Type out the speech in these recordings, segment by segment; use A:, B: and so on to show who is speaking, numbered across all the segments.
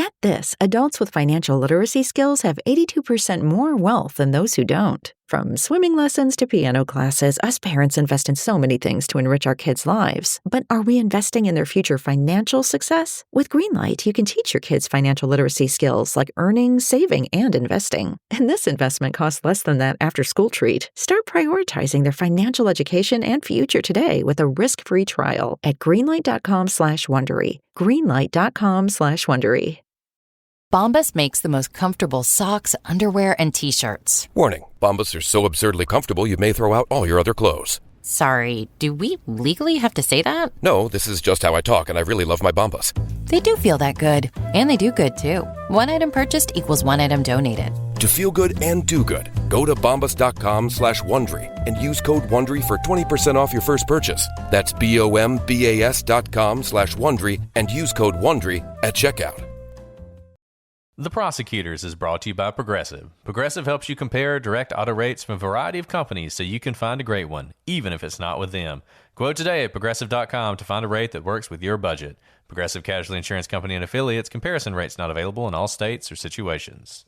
A: Get this, adults with financial literacy skills have 82% more wealth than those who don't. From swimming lessons to piano classes, us parents invest in so many things to enrich our kids' lives. But are we investing in their future financial success? With Greenlight, you can teach your kids financial literacy skills like earning, saving, and investing. And this investment costs less than that after-school treat. Start prioritizing their financial education and future today with a risk-free trial at greenlight.com/Wondery. Greenlight.com/Wondery.
B: Bombas makes the most comfortable socks, underwear, and T-shirts.
C: Warning, Bombas are so absurdly comfortable you may throw out all your other clothes.
B: Sorry, do we legally have to say that?
C: No, this is just how I talk, and I really love my Bombas.
B: They do feel that good. And they do good, too. One item purchased equals one item donated.
C: To feel good and do good, go to bombas.com/Wondery and use code WONDERY for 20% off your first purchase. That's BOMBAS.com/Wondery and use code WONDERY at checkout.
D: The Prosecutors is brought to you by Progressive. Progressive helps you compare direct auto rates from a variety of companies so you can find a great one, even if it's not with them. Quote today at Progressive.com to find a rate that works with your budget. Progressive Casualty Insurance Company and Affiliates. Comparison rates not available in all states or situations.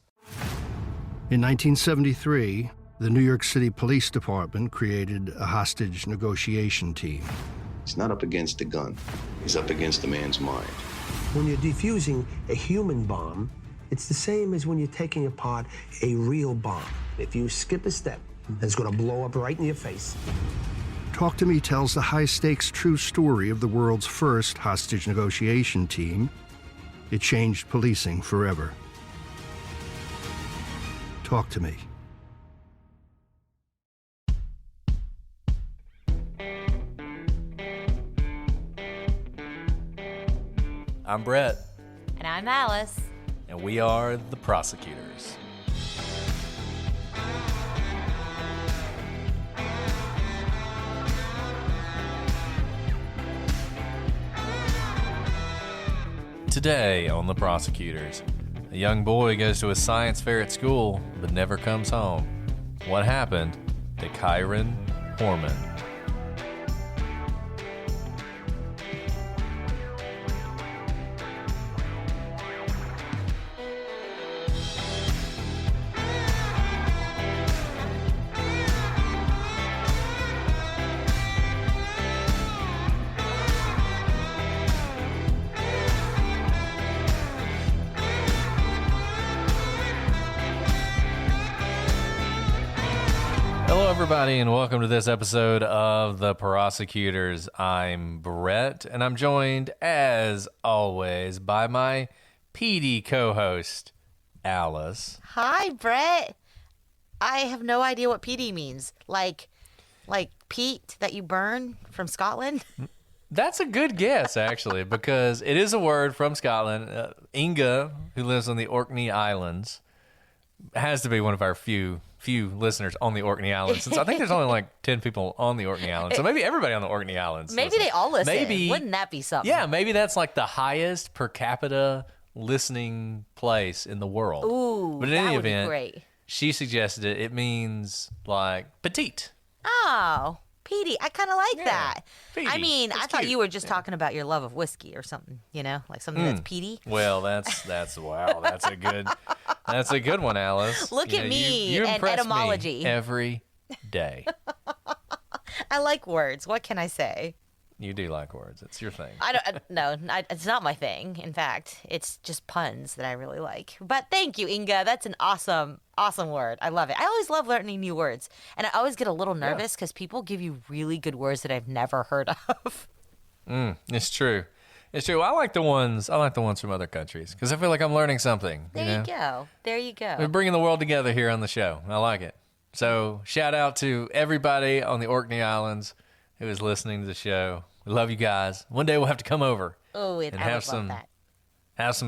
E: In 1973, the New York City Police Department created a hostage negotiation team.
F: He's not up against the gun. He's up against the man's mind.
G: When you're defusing a human bomb, it's the same as when you're taking apart a real bomb. If you skip a step, it's going to blow up right in your face.
E: Talk to Me tells the high-stakes true story of the world's first hostage negotiation team. It changed policing forever. Talk to Me.
D: I'm Brett.
H: And I'm Alice.
D: And we are the Prosecutors. Today on the Prosecutors, a young boy goes to a science fair at school but never comes home. What happened to Kyron Horman? Hello, everybody, and welcome to this episode of The Prosecutors. I'm Brett, and I'm joined, as always, by my PD co-host, Alice.
H: Hi, Brett. I have no idea what PD means. Like peat that you burn from Scotland?
D: That's a good guess, actually, because it is a word from Scotland. Inga, who lives on the Orkney Islands, has to be one of our few listeners on the Orkney Islands, since I think there's only like 10 people on the Orkney Islands. So maybe everybody on the Orkney Islands
H: Maybe
D: listens.
H: they all listen.
D: Maybe,
H: wouldn't that be something?
D: Yeah, maybe that's like the highest per capita listening place in the world.
H: Ooh,
D: but in
H: that
D: any
H: would
D: event,
H: be great.
D: She suggested it. It means like petite.
H: Oh, PD. I kind of like that.
D: Peaty.
H: I mean,
D: That's
H: I thought
D: cute.
H: you were just talking about your love of whiskey or something, like something that's peaty.
D: Well, that's wow. That's a good one, Alice.
H: Look at me
D: you
H: and
D: impress
H: etymology.
D: me every day.
H: I like words. What can I say?
D: You do like words. It's your thing.
H: No, it's not my thing. In fact, it's just puns that I really like. But thank you, Inga. That's an awesome word. I love it. I always love learning new words. And I always get a little nervous because people give you really good words that I've never heard of.
D: It's true. It's true. I like the ones from other countries because I feel like I'm learning something.
H: There you go. There you go.
D: We're bringing the world together here on the show. I like it. So shout out to everybody on the Orkney Islands who is listening to the show. We love you guys. One day we'll have to come over and have some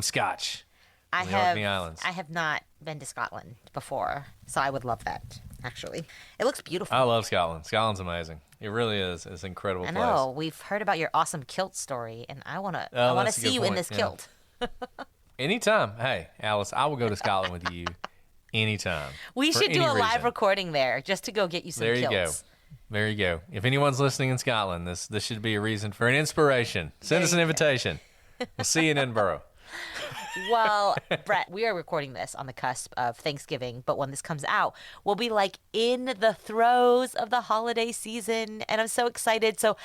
D: scotch. On the Orkney Islands.
H: I have not been to Scotland before, so I would love that. Actually, it looks beautiful.
D: I love Scotland. Scotland's amazing. It really is. It's an incredible place.
H: I know. We've heard about your awesome kilt story, and I want to see you in this kilt.
D: Anytime. Hey, Alice, I will go to Scotland with you anytime.
H: We should do a live recording there just to go get you some kilts.
D: There you go. If anyone's listening in Scotland, this should be a reason for an inspiration. Send us an invitation. We'll see you in Edinburgh.
H: Well, Brett, we are recording this on the cusp of Thanksgiving, but when this comes out, we'll be like in the throes of the holiday season, and I'm so excited. So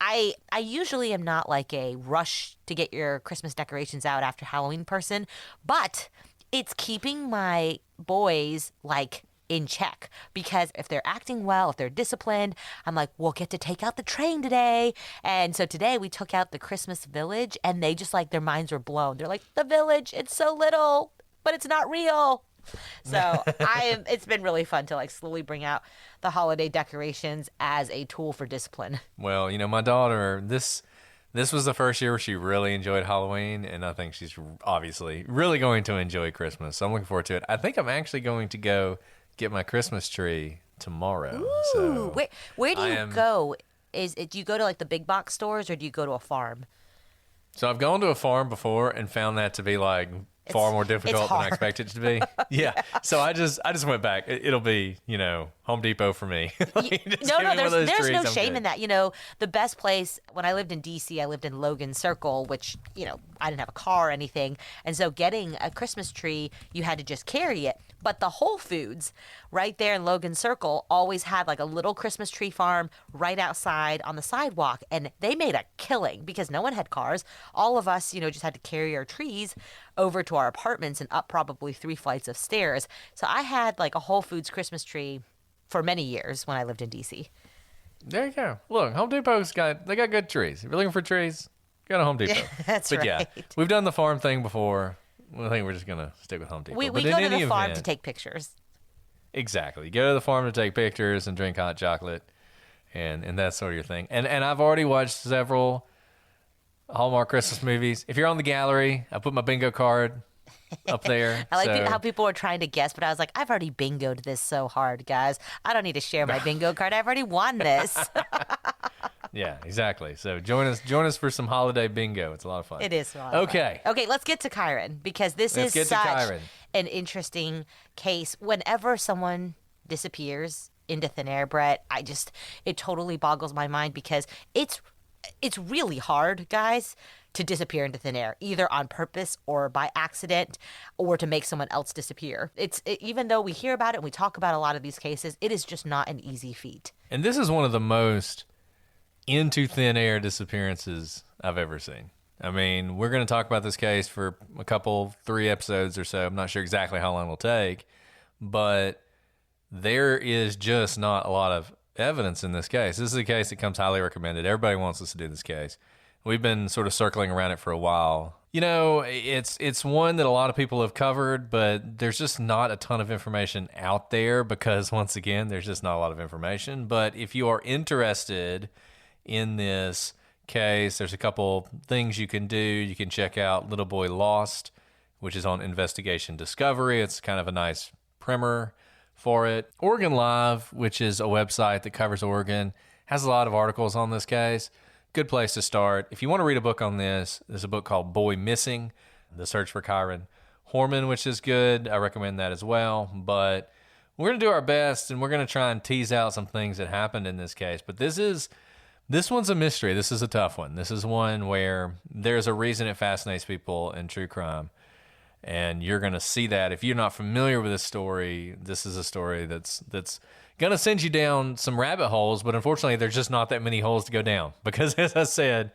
H: I usually am not like a rush to get your Christmas decorations out after Halloween person, but it's keeping my boys like in check, because if they're acting well, if they're disciplined, I'm like, we'll get to take out the train today. And so today we took out the Christmas village, and they just like, their minds were blown. They're like, the village, it's so little, but it's not real. So it's been really fun to like slowly bring out the holiday decorations as a tool for discipline.
D: Well, my daughter, this was the first year where she really enjoyed Halloween, and I think she's obviously really going to enjoy Christmas. So I'm looking forward to it. I think I'm actually going to go get my Christmas tree tomorrow.
H: Ooh,
D: so
H: where do you go? Do you go to like the big box stores, or do you go to a farm?
D: So I've gone to a farm before and found that to be like far more difficult than I expected it to be. Yeah. So I just went back. It'll be, Home Depot for me.
H: There's no shame in that. The best place, when I lived in DC, I lived in Logan Circle, which, I didn't have a car or anything. And so getting a Christmas tree, you had to just carry it. But the Whole Foods right there in Logan Circle always had like a little Christmas tree farm right outside on the sidewalk. And they made a killing because no one had cars. All of us, just had to carry our trees over to our apartments and up probably 3 flights of stairs. So I had like a Whole Foods Christmas tree for many years when I lived in DC.
D: There you go. Look, Home Depot's got good trees. If you're looking for trees, go to Home Depot.
H: That's right.
D: Yeah, we've done the farm thing before. Well, I think we're just going to stick with Home Depot.
H: We go to the farm to take pictures.
D: Exactly. You go to the farm to take pictures and drink hot chocolate and that sort of your thing. And I've already watched several Hallmark Christmas movies. If you're on the gallery, I put my bingo card up there.
H: I like how people are trying to guess, but I was like, I've already bingoed this so hard, guys. I don't need to share my bingo card. I've already won this.
D: Yeah, exactly. So join us for some holiday bingo. It's a lot of fun.
H: It is a lot
D: of fun.
H: Okay, let's get to Kyron, because this is such an interesting case. Whenever someone disappears into thin air, Brett, it totally boggles my mind, because it's really hard, guys, to disappear into thin air, either on purpose or by accident, or to make someone else disappear. Even though we hear about it and we talk about a lot of these cases, it is just not an easy feat.
D: And this is one of the most into thin air disappearances I've ever seen. I mean, we're going to talk about this case for 3 episodes or so. I'm not sure exactly how long it'll take, but there is just not a lot of evidence in this case. This is a case that comes highly recommended. Everybody wants us to do this case. We've been sort of circling around it for a while. It's one that a lot of people have covered, but there's just not a ton of information out there because, once again, there's just not a lot of information. But if you are interested in this case, there's a couple things you can do. You can check out Little Boy Lost, which is on Investigation Discovery. It's kind of a nice primer for it. Oregon Live, which is a website that covers Oregon, has a lot of articles on this case. Good place to start. If you want to read a book on this, there's a book called Boy Missing, The Search for Kyron Horman, which is good. I recommend that as well. But we're going to do our best, and we're going to try and tease out some things that happened in this case. But this one's a mystery. This is a tough one. This is one where there's a reason it fascinates people in true crime. And you're going to see that. If you're not familiar with this story, this is a story that's going to send you down some rabbit holes, but unfortunately there's just not that many holes to go down. Because as I said,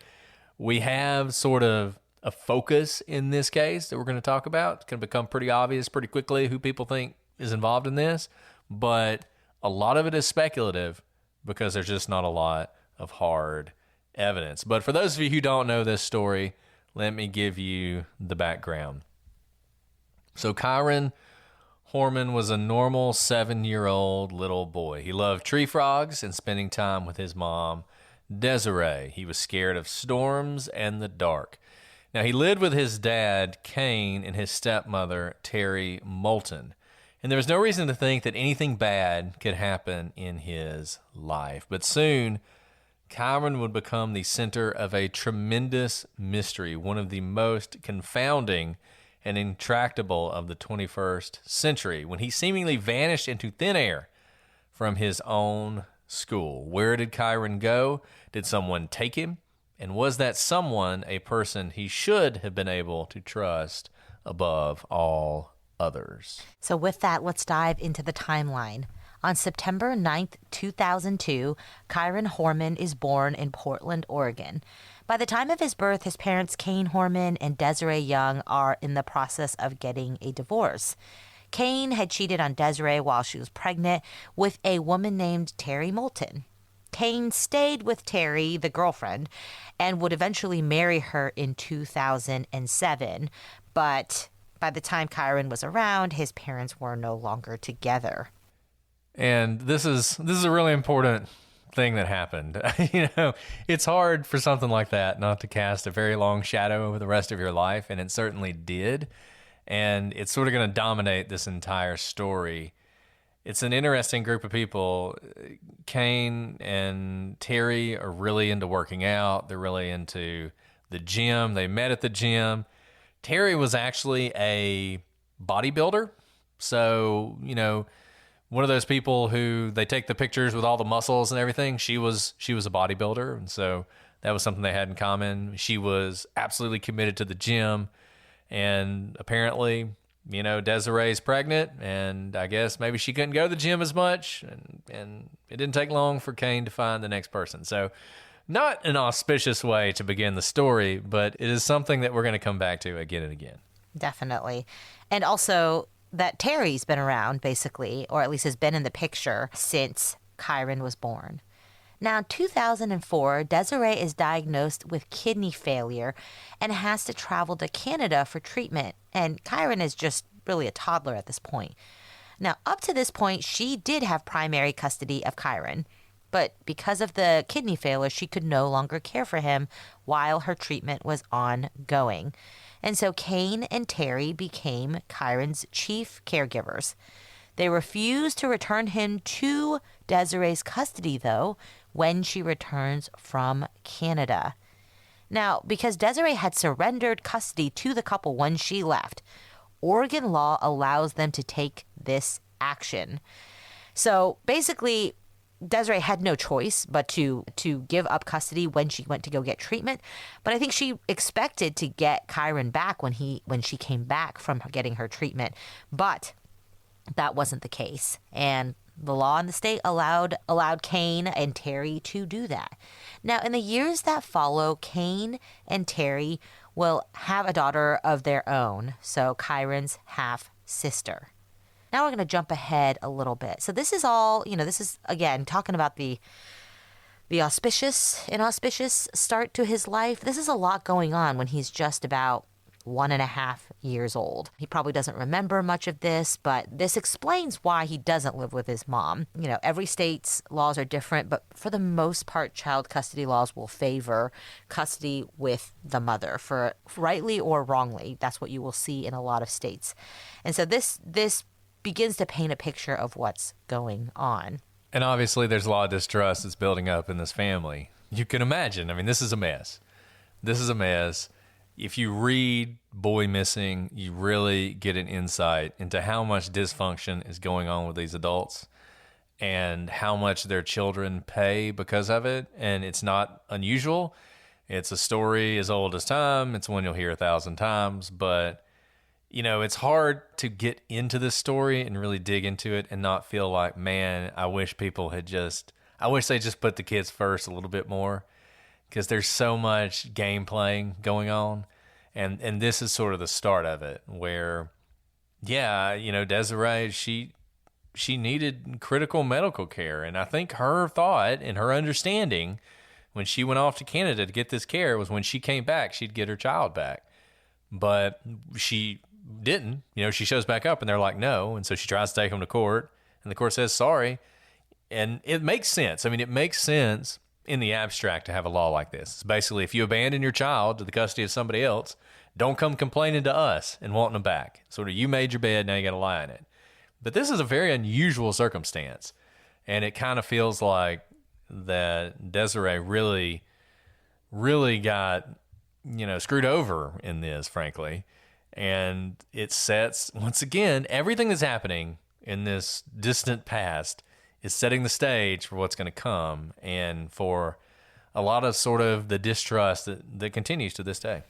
D: we have sort of a focus in this case that we're going to talk about. It's going to become pretty obvious pretty quickly who people think is involved in this. But a lot of it is speculative because there's just not a lot of hard evidence. But for those of you who don't know this story, let me give you the background. So Kyron Horman was a normal 7-year-old little boy. He loved tree frogs and spending time with his mom, Desiree. He was scared of storms and the dark. Now, he lived with his dad, Kane, and his stepmother, Terry Moulton. And there was no reason to think that anything bad could happen in his life. But soon, Kyron would become the center of a tremendous mystery, one of the most confounding and intractable of the 21st century, when he seemingly vanished into thin air from his own school. Where did Kyron go? Did someone take him? And was that someone a person he should have been able to trust above all others.
H: So with that, let's dive into the timeline. On September 9th, 2002, Kyron Horman is born in Portland, Oregon. By the time of his birth, his parents, Kane Horman and Desiree Young, are in the process of getting a divorce. Kane had cheated on Desiree while she was pregnant with a woman named Terry Moulton. Kane stayed with Terry, the girlfriend, and would eventually marry her in 2007. But by the time Kyron was around, his parents were no longer together.
D: And this is a really important thing that happened. It's hard for something like that not to cast a very long shadow over the rest of your life, and it certainly did. And it's sort of going to dominate this entire story. It's an interesting group of people. Kane and Terry are really into working out. They're really into the gym. They met at the gym. Terry was actually a bodybuilder. So, one of those people who they take the pictures with all the muscles and everything. She was a bodybuilder, and so that was something they had in common. She was absolutely committed to the gym, and apparently, Desiree's pregnant, and I guess maybe she couldn't go to the gym as much, and it didn't take long for Kane to find the next person. So not an auspicious way to begin the story, but it is something that we're going to come back to again and again.
H: Definitely. And also that Terry's been around, basically, or at least has been in the picture since Kyron was born. Now, in 2004, Desiree is diagnosed with kidney failure and has to travel to Canada for treatment. And Kyron is just really a toddler at this point. Now, up to this point, she did have primary custody of Kyron. But because of the kidney failure, she could no longer care for him while her treatment was ongoing. And so Kane and Terry became Kyron's chief caregivers. They refused to return him to Desiree's custody, though, when she returns from Canada. Now, because Desiree had surrendered custody to the couple when she left, Oregon law allows them to take this action. So basically, Desiree had no choice but to give up custody when she went to go get treatment. But I think she expected to get Kyron back when she came back from getting her treatment. But that wasn't the case. And the law in the state allowed Kane and Terry to do that. Now, in the years that follow, Kane and Terry will have a daughter of their own, so Kyron's half-sister. Now we're going to jump ahead a little bit. So this is all, this is, again, talking about the inauspicious start to his life. This is a lot going on when he's just about 1.5 years old. He probably doesn't remember much of this, but this explains why he doesn't live with his mom. Every state's laws are different, but for the most part, child custody laws will favor custody with the mother, for rightly or wrongly. That's what you will see in a lot of states. And so this begins to paint a picture of what's going on.
D: And obviously there's a lot of distrust that's building up in this family. You can imagine. This is a mess. If you read Boy Missing, you really get an insight into how much dysfunction is going on with these adults and how much their children pay because of it. And it's not unusual. It's a story as old as time. It's one you'll hear 1,000 times, but it's hard to get into this story and really dig into it and not feel like, man, I wish they just put the kids first a little bit more, because there's so much game playing going on. And this is sort of the start of it where, Desiree, she needed critical medical care. And I think her thought and her understanding when she went off to Canada to get this care was when she came back, she'd get her child back. But she didn't. She shows back up and they're like, no. And so she tries to take him to court and the court says sorry. And it makes sense. It makes sense in the abstract to have a law like this. It's basically, if you abandon your child to the custody of somebody else, don't come complaining to us and wanting them back. Sort of, you made your bed, now you got to lie in it. But this is a very unusual circumstance. And it kind of feels like that Desiree really, really got, screwed over in this, frankly. And it sets, once again, everything that's happening in this distant past is setting the stage for what's going to come and for a lot of sort of the distrust that continues to this day.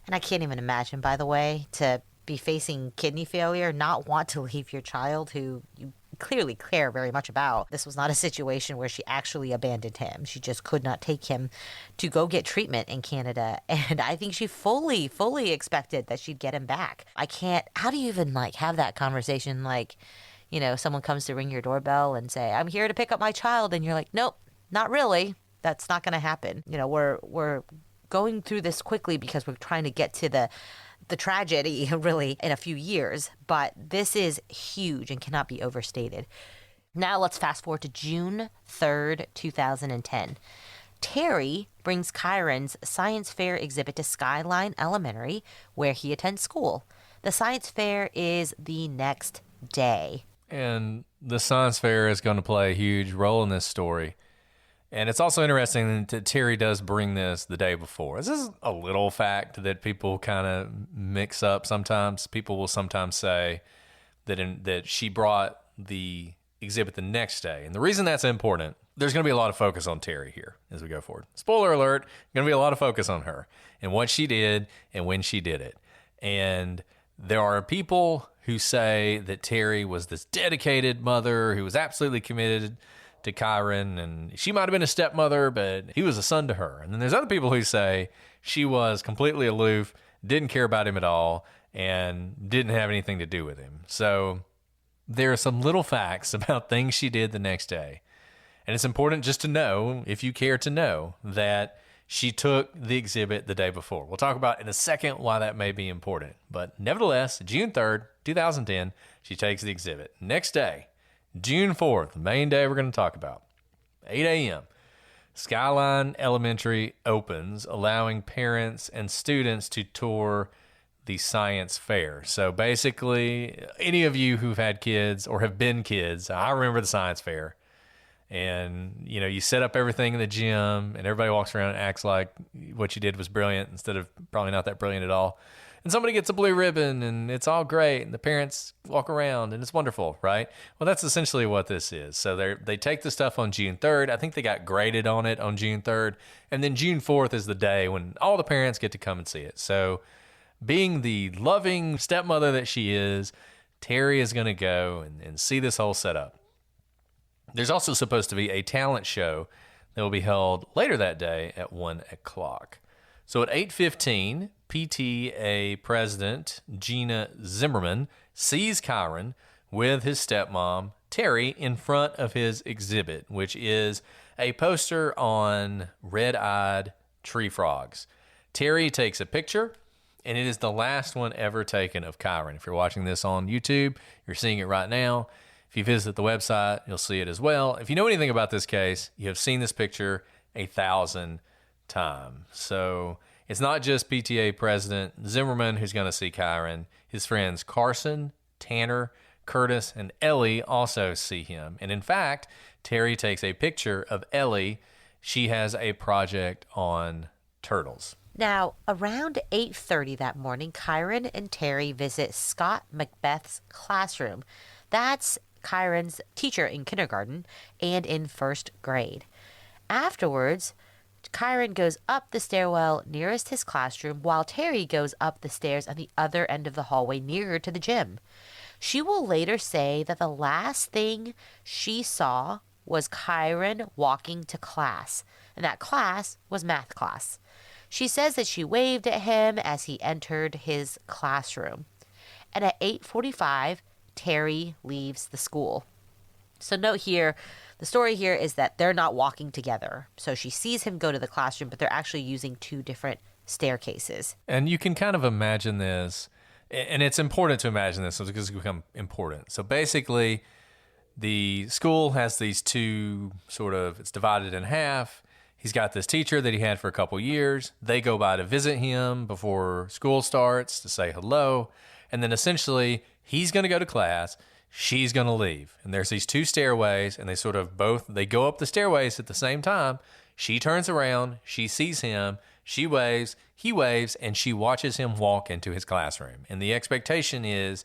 H: And I can't even imagine, by the way, to be facing kidney failure, not want to leave your child who you clearly care very much about. This was not a situation where she actually abandoned him. She just could not take him to go get treatment in Canada. And I think she fully expected that she'd get him back. How do you even have that conversation? Someone comes to ring your doorbell and say, I'm here to pick up my child. And you're like, nope, not really. That's not going to happen. We're going through this quickly because we're trying to get to the tragedy really in a few years, but this is huge and cannot be overstated. Now let's fast forward to June 3rd, 2010. Terry brings Kyron's science fair exhibit to Skyline Elementary, where he attends school. The science fair is the next day.
D: And the science fair is going to play a huge role in this story. And it's also interesting that Terry does bring this the day before. This is a little fact that people kind of mix up sometimes. People will sometimes say that she brought the exhibit the next day. And the reason that's important, there's going to be a lot of focus on Terry here as we go forward. Spoiler alert, going to be a lot of focus on her and what she did and when she did it. And there are people who say that Terry was this dedicated mother who was absolutely committed to Kyron, and she might have been a stepmother, but he was a son to her. And then there's other people who say she was completely aloof, didn't care about him at all, and didn't have anything to do with him. So there are some little facts about things she did the next day. And it's important just to know, if you care to know, that she took the exhibit the day before. We'll talk about in a second why that may be important. But nevertheless, June 3rd, 2010, she takes the exhibit. Next day, June 4th, the main day we're going to talk about, 8 a.m., Skyline Elementary opens, allowing parents and students to tour the science fair. So basically, any of you who've had kids or have been kids, I remember the science fair. And, you set up everything in the gym, and everybody walks around and acts like what you did was brilliant instead of probably not that brilliant at all. And somebody gets a blue ribbon, and it's all great, and the parents walk around, and it's wonderful, right? Well, that's essentially what this is. So they take the stuff on June 3rd. I think they got graded on it on June 3rd. And then June 4th is the day when all the parents get to come and see it. So being the loving stepmother that she is, Terry is going to go and see this whole setup. There's also supposed to be a talent show that will be held later that day at 1 o'clock. So at 8:15, PTA President Gina Zimmerman sees Kyron with his stepmom, Terry, in front of his exhibit, which is a poster on red-eyed tree frogs. Terry takes a picture, and it is the last one ever taken of Kyron. If you're watching this on YouTube, you're seeing it right now. If you visit the website, you'll see it as well. If you know anything about this case, you have seen this picture 1,000 times. So it's not just PTA President Zimmerman who's going to see Kyron. His friends Carson, Tanner, Curtis, and Ellie also see him. And in fact, Terry takes a picture of Ellie. She has a project on turtles.
H: Now, around 8:30 that morning, Kyron and Terry visit Scott Macbeth's classroom. That's Kyron's teacher in kindergarten and in first grade. Afterwards, Kyron goes up the stairwell nearest his classroom while Terry goes up the stairs on the other end of the hallway nearer to the gym. She will later say that the last thing she saw was Kyron walking to class, and that class was math class. She says that she waved at him as he entered his classroom. And at 8:45, Terry leaves the school. So note here, the story here is that they're not walking together. So she sees him go to the classroom, but they're actually using two different staircases.
D: And you can kind of imagine this, and it's important to imagine this because it's become important. So basically, the school has these two it's divided in half. He's got this teacher that he had for a couple years. They go by to visit him before school starts to say hello. And then essentially, he's going to go to class, she's going to leave. And there's these two stairways, and they go up the stairways at the same time. She turns around, she sees him, she waves, he waves, and she watches him walk into his classroom. And the expectation is,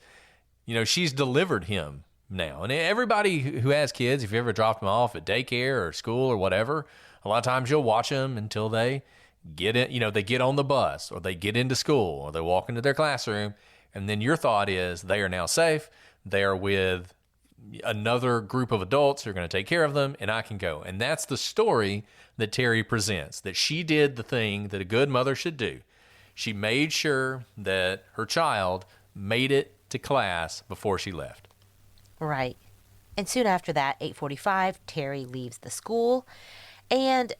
D: she's delivered him now. And everybody who has kids, if you ever dropped them off at daycare or school or whatever, a lot of times you'll watch them until they get in, they get on the bus or they get into school or they walk into their classroom. And then your thought is they are now safe. They are with another group of adults who are going to take care of them, and I can go. And that's the story that Terry presents, that she did the thing that a good mother should do. She made sure that her child made it to class before she left.
H: Right. And soon after that, 8:45, Terry leaves the school. And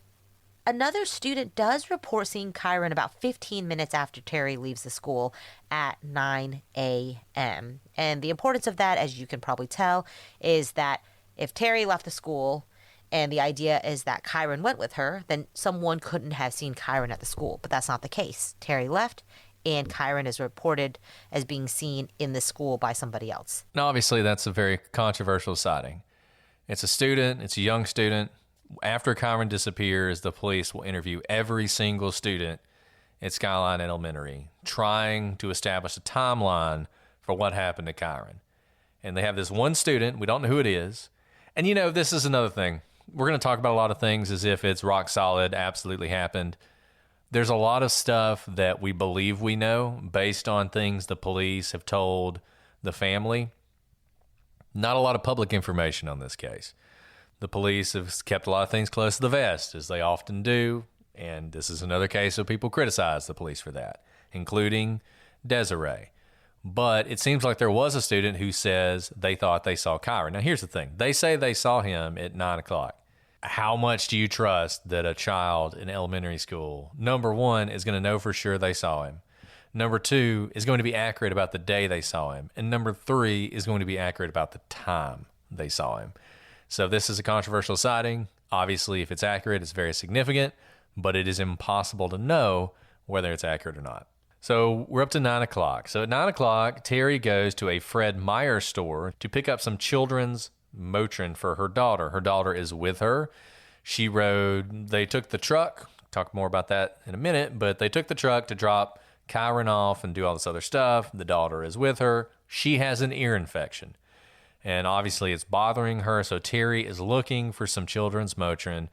H: another student does report seeing Kyron about 15 minutes after Terry leaves the school at 9 a.m. And the importance of that, as you can probably tell, is that if Terry left the school and the idea is that Kyron went with her, then someone couldn't have seen Kyron at the school. But that's not the case. Terry left, and Kyron is reported as being seen in the school by somebody else.
D: Now, obviously, that's a very controversial sighting. It's a student. It's a young student. After Kyron disappears, the police will interview every single student at Skyline Elementary, trying to establish a timeline for what happened to Kyron. And they have this one student. We don't know who it is. And, you know, this is another thing. We're going to talk about a lot of things as if it's rock solid, absolutely happened. There's a lot of stuff that we believe we know based on things the police have told the family. Not a lot of public information on this case. The police have kept a lot of things close to the vest, as they often do, and this is another case of people criticize the police for that, including Desiree. But it seems like there was a student who says they thought they saw Kyron. Now, here's the thing. They say they saw him at 9 o'clock. How much do you trust that a child in elementary school, number one, is going to know for sure they saw him? Number two, is going to be accurate about the day they saw him. And number three, is going to be accurate about the time they saw him. So this is a controversial sighting. Obviously, if it's accurate, it's very significant, but it is impossible to know whether it's accurate or not. So we're up to 9 o'clock. So at 9 o'clock, Terry goes to a Fred Meyer store to pick up some children's Motrin for her daughter. Her daughter is with her. They took the truck, talk more about that in a minute, but they took the truck to drop Kyron off and do all this other stuff. The daughter is with her. She has an ear infection, and obviously it's bothering her, so Terry is looking for some children's Motrin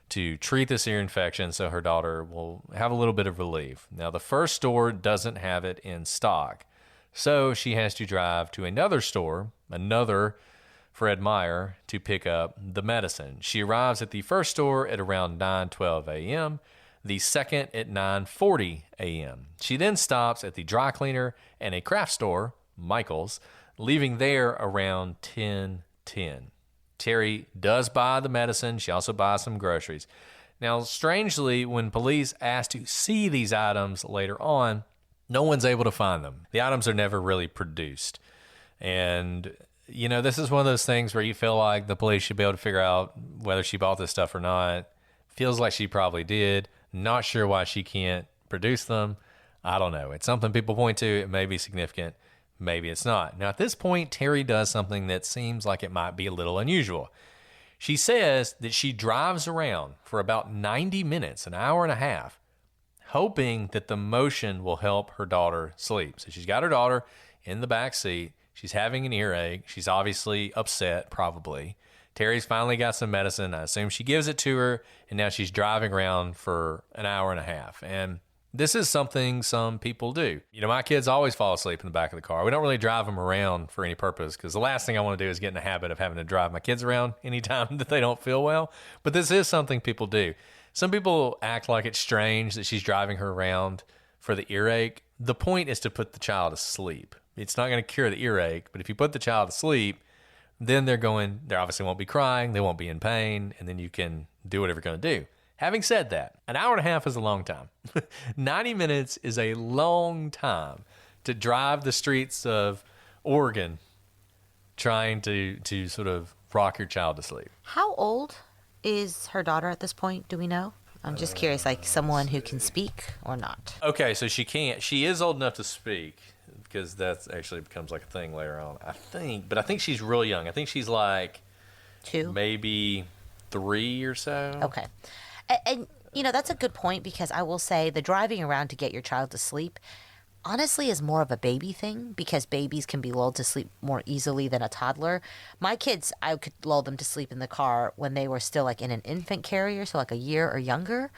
D: to treat this ear infection so her daughter will have a little bit of relief. Now, the first store doesn't have it in stock, so she has to drive to another store, another Fred Meyer, to pick up the medicine. She arrives at the first store at around 9:12 a.m., the second at 9:40 a.m. She then stops at the dry cleaner and a craft store, Michael's, leaving there around 10:10. Terry does buy the medicine. She also buys some groceries. Now, strangely, when police ask to see these items later on, no one's able to find them. The items are never really produced. And, you know, this is one of those things where you feel like the police should be able to figure out whether she bought this stuff or not. Feels like she probably did. Not sure why she can't produce them. I don't know. It's something people point to. It may be significant. Maybe it's not. Now, at this point, Terry does something that seems like it might be a little unusual. She says that she drives around for about 90 minutes, an hour and a half, hoping that the motion will help her daughter sleep. So she's got her daughter in the back seat. She's having an earache. She's obviously upset, probably. Terry's finally got some medicine. I assume she gives it to her, and now she's driving around for an hour and a half. And this is something some people do. You know, my kids always fall asleep in the back of the car. We don't really drive them around for any purpose because the last thing I want to do is get in the habit of having to drive my kids around anytime that they don't feel well. But this is something people do. Some people act like it's strange that she's driving her around for the earache. The point is to put the child to sleep. It's not going to cure the earache, but if you put the child to sleep, then they obviously won't be crying, they won't be in pain, and then you can do whatever you're going to do. Having said that, an hour and a half is a long time. 90 minutes is a long time to drive the streets of Oregon trying to sort of rock your child to sleep.
H: How old is her daughter at this point? Do we know? I'm just curious, like someone who can speak or not.
D: Okay, so she is old enough to speak because that actually becomes like a thing later on, I think. But I think she's real young. I think she's like
H: 2,
D: maybe 3 or so.
H: Okay. And, you know, that's a good point because I will say the driving around to get your child to sleep honestly is more of a baby thing because babies can be lulled to sleep more easily than a toddler. My kids, I could lull them to sleep in the car when they were still like in an infant carrier, so like a year or younger.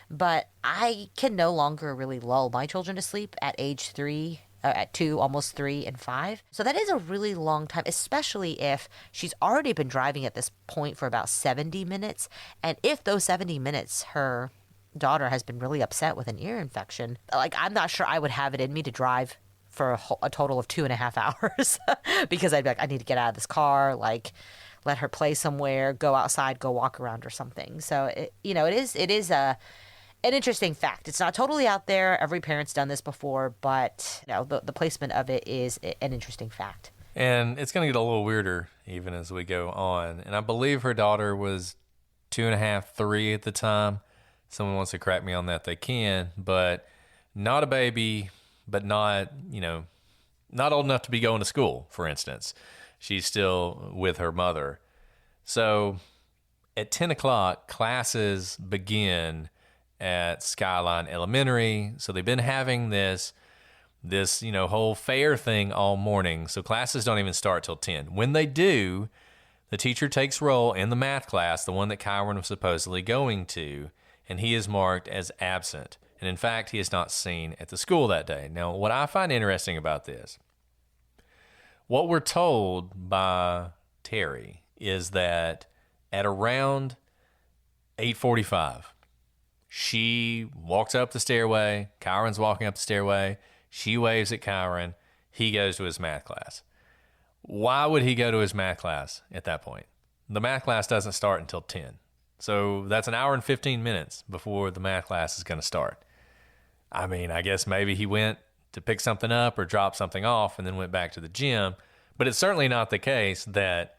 H: But I can no longer really lull my children to sleep at age 3 at 2, almost 3, and 5. So that is a really long time, especially if she's already been driving at this point for about 70 minutes. And if those 70 minutes her daughter has been really upset with an ear infection, like, I'm not sure I would have it in me to drive for a total of 2.5 hours because I'd be like, I need to get out of this car, like, let her play somewhere, go outside, go walk around or something. So, it is an interesting fact. It's not totally out there. Every parent's done this before, but the placement of it is an interesting fact.
D: And it's going to get a little weirder even as we go on. And I believe her daughter was 2.5, 3 at the time. Someone wants to correct me on that, they can, but not a baby, but not old enough to be going to school, for instance. She's still with her mother. So at 10 o'clock, classes begin at Skyline Elementary. So they've been having this whole fair thing all morning. So classes don't even start till 10. When they do, the teacher takes roll in the math class, the one that Kyron was supposedly going to, and he is marked as absent. And in fact, he is not seen at the school that day. Now, what I find interesting about this, what we're told by Terry is that at around 8:45, she walks up the stairway. Kyron's walking up the stairway. She waves at Kyron. He goes to his math class. Why would he go to his math class at that point? The math class doesn't start until 10. So that's an hour and 15 minutes before the math class is going to start. I mean, I guess maybe he went to pick something up or drop something off and then went back to the gym. But it's certainly not the case that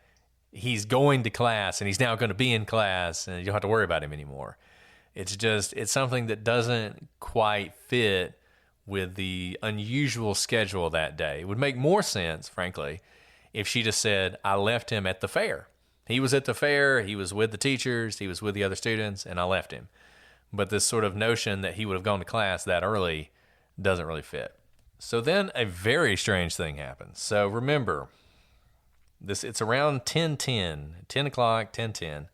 D: he's going to class and he's now going to be in class and you don't have to worry about him anymore. It's something that doesn't quite fit with the unusual schedule that day. It would make more sense, frankly, if she just said, I left him at the fair. He was at the fair, he was with the teachers, he was with the other students, and I left him. But this sort of notion that he would have gone to class that early doesn't really fit. So then a very strange thing happens. So remember, it's around 10:10, 10 o'clock, 10:10,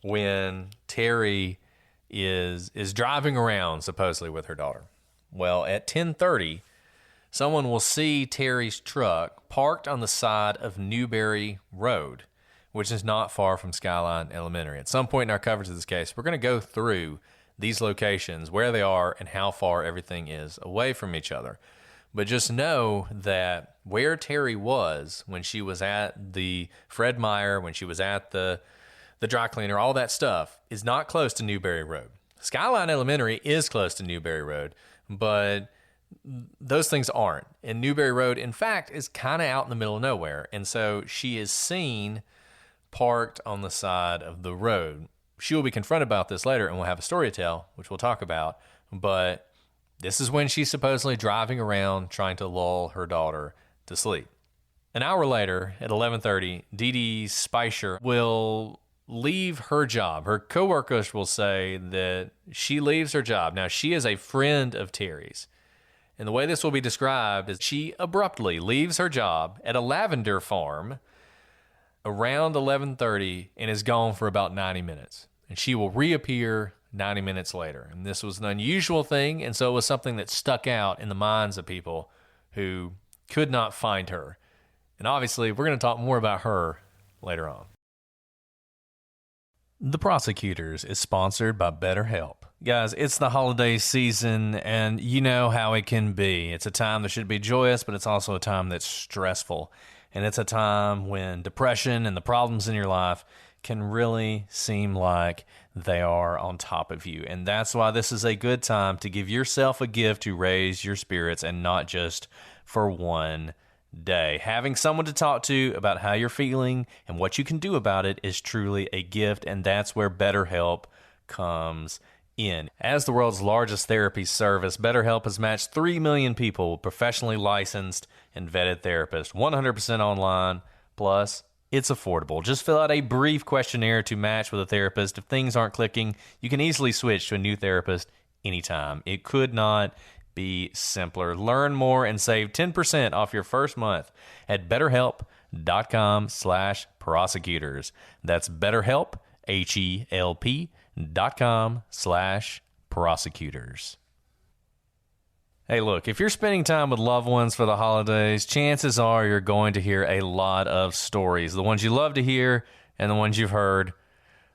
D: when Terry is driving around supposedly with her daughter. Well, at 10:30, someone will see Terry's truck parked on the side of Newberry Road, which is not far from Skyline Elementary. At some point in our coverage of this case, we're going to go through these locations, where they are, and how far everything is away from each other. But just know that where Terry was when she was at the Fred Meyer, when she was at the dry cleaner, all that stuff is not close to Newberry Road. Skyline Elementary is close to Newberry Road, but those things aren't. And Newberry Road, in fact, is kind of out in the middle of nowhere. And so she is seen parked on the side of the road. She will be confronted about this later, and we'll have a story to tell, which we'll talk about. But this is when she's supposedly driving around trying to lull her daughter to sleep. An hour later, at 11:30, Dee Dee Spicer will leave her job. Her coworkers will say that she leaves her job. Now, she is a friend of Terry's. And the way this will be described is she abruptly leaves her job at a lavender farm around 11:30 and is gone for about 90 minutes. And she will reappear 90 minutes later. And this was an unusual thing, and so it was something that stuck out in the minds of people who could not find her. And obviously, we're going to talk more about her later on. The Prosecutors is sponsored by BetterHelp. Guys, it's the holiday season, and you know how it can be. It's a time that should be joyous, but it's also a time that's stressful. And it's a time when depression and the problems in your life can really seem like they are on top of you. And that's why this is a good time to give yourself a gift to raise your spirits, and not just for one day. Having someone to talk to about how you're feeling and what you can do about it is truly a gift, and that's where BetterHelp comes in. As the world's largest therapy service, BetterHelp has matched 3 million people with professionally licensed and vetted therapists, 100% online, plus it's affordable. Just fill out a brief questionnaire to match with a therapist. If things aren't clicking, you can easily switch to a new therapist anytime. It could not be simpler. Learn more and save 10% off your first month at BetterHelp.com/prosecutors. That's BetterHelp, HELP.com/prosecutors. Hey, look, if you're spending time with loved ones for the holidays, chances are you're going to hear a lot of stories. The ones you love to hear and the ones you've heard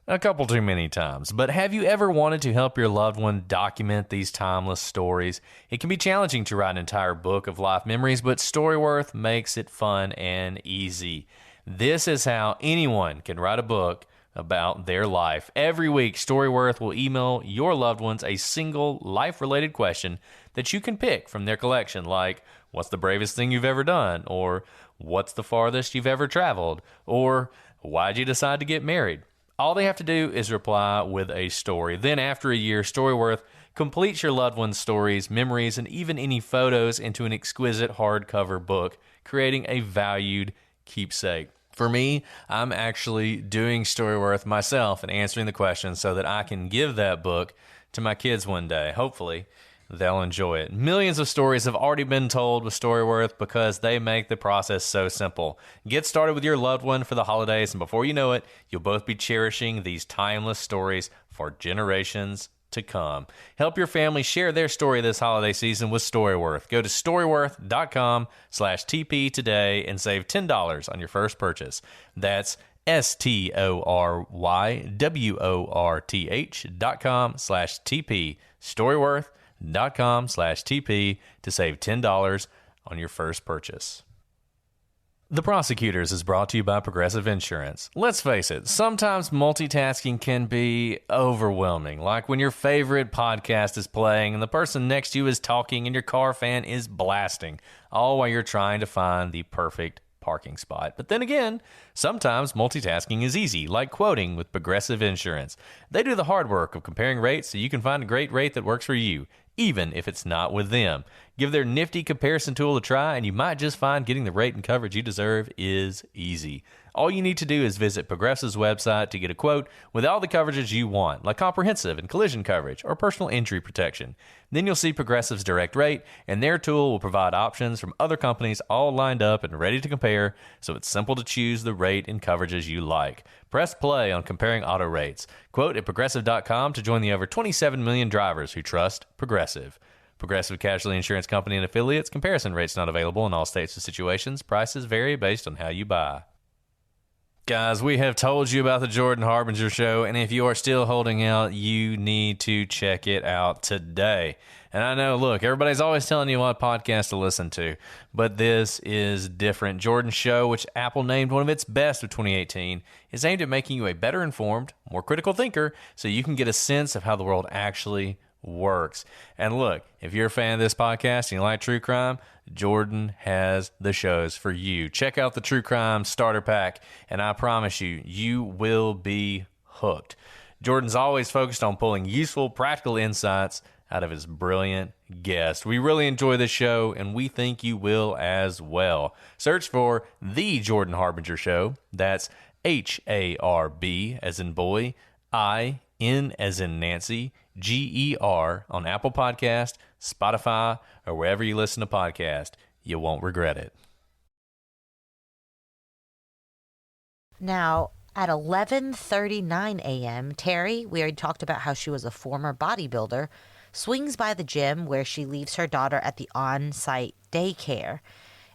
D: a couple too many times. But have you ever wanted to help your loved one document these timeless stories? It can be challenging to write an entire book of life memories, but Storyworth makes it fun and easy. This is how anyone can write a book about their life. Every week, Storyworth will email your loved ones a single life-related question that you can pick from their collection, like, what's the bravest thing you've ever done? Or, what's the farthest you've ever traveled? Or, why'd you decide to get married? All they have to do is reply with a story. Then after a year, Storyworth completes your loved one's stories, memories, and even any photos into an exquisite hardcover book, creating a valued keepsake. For me, I'm actually doing Storyworth myself and answering the questions so that I can give that book to my kids one day. Hopefully, they'll enjoy it. Millions of stories have already been told with Storyworth because they make the process so simple. Get started with your loved one for the holidays, and before you know it, you'll both be cherishing these timeless stories for generations to come. Help your family share their story this holiday season with Storyworth. Go to storyworth.com/TP today and save $10 on your first purchase. That's STORYWORTH.com/TP. Storyworth.com/TP to save $10 on your first purchase. The Prosecutors is brought to you by Progressive Insurance. Let's face it, sometimes multitasking can be overwhelming, like when your favorite podcast is playing and the person next to you is talking and your car fan is blasting, all while you're trying to find the perfect parking spot. But then again, sometimes multitasking is easy, like quoting with Progressive Insurance. They do the hard work of comparing rates so you can find a great rate that works for you, even if it's not with them. Give their nifty comparison tool a try, and you might just find getting the rate and coverage you deserve is easy. All you need to do is visit Progressive's website to get a quote with all the coverages you want, like comprehensive and collision coverage or personal injury protection. Then you'll see Progressive's direct rate, and their tool will provide options from other companies all lined up and ready to compare, so it's simple to choose the rate and coverages you like. Press play on comparing auto rates. Quote at Progressive.com to join the over 27 million drivers who trust Progressive. Progressive Casualty Insurance Company and Affiliates. Comparison rates not available in all states or situations. Prices vary based on how you buy. Guys, we have told you about the Jordan Harbinger show, and if you are still holding out, you need to check it out today. And I know, look, everybody's always telling you what podcast to listen to, but this is different. Jordan's show, which Apple named one of its best of 2018, is aimed at making you a better informed, more critical thinker so you can get a sense of how the world actually works. And look, if you're a fan of this podcast and you like true crime, Jordan has the shows for you. Check out the True Crime Starter Pack, and I promise you, you will be hooked. Jordan's always focused on pulling useful, practical insights out of his brilliant guests. We really enjoy this show, and we think you will as well. Search for The Jordan Harbinger Show. That's HARB as in boy, IN as in Nancy, GER on Apple Podcast, Spotify, or wherever you listen to podcasts. You won't regret it.
H: Now, at 11:39 a.m., Terry, we already talked about how she was a former bodybuilder, swings by the gym where she leaves her daughter at the on-site daycare.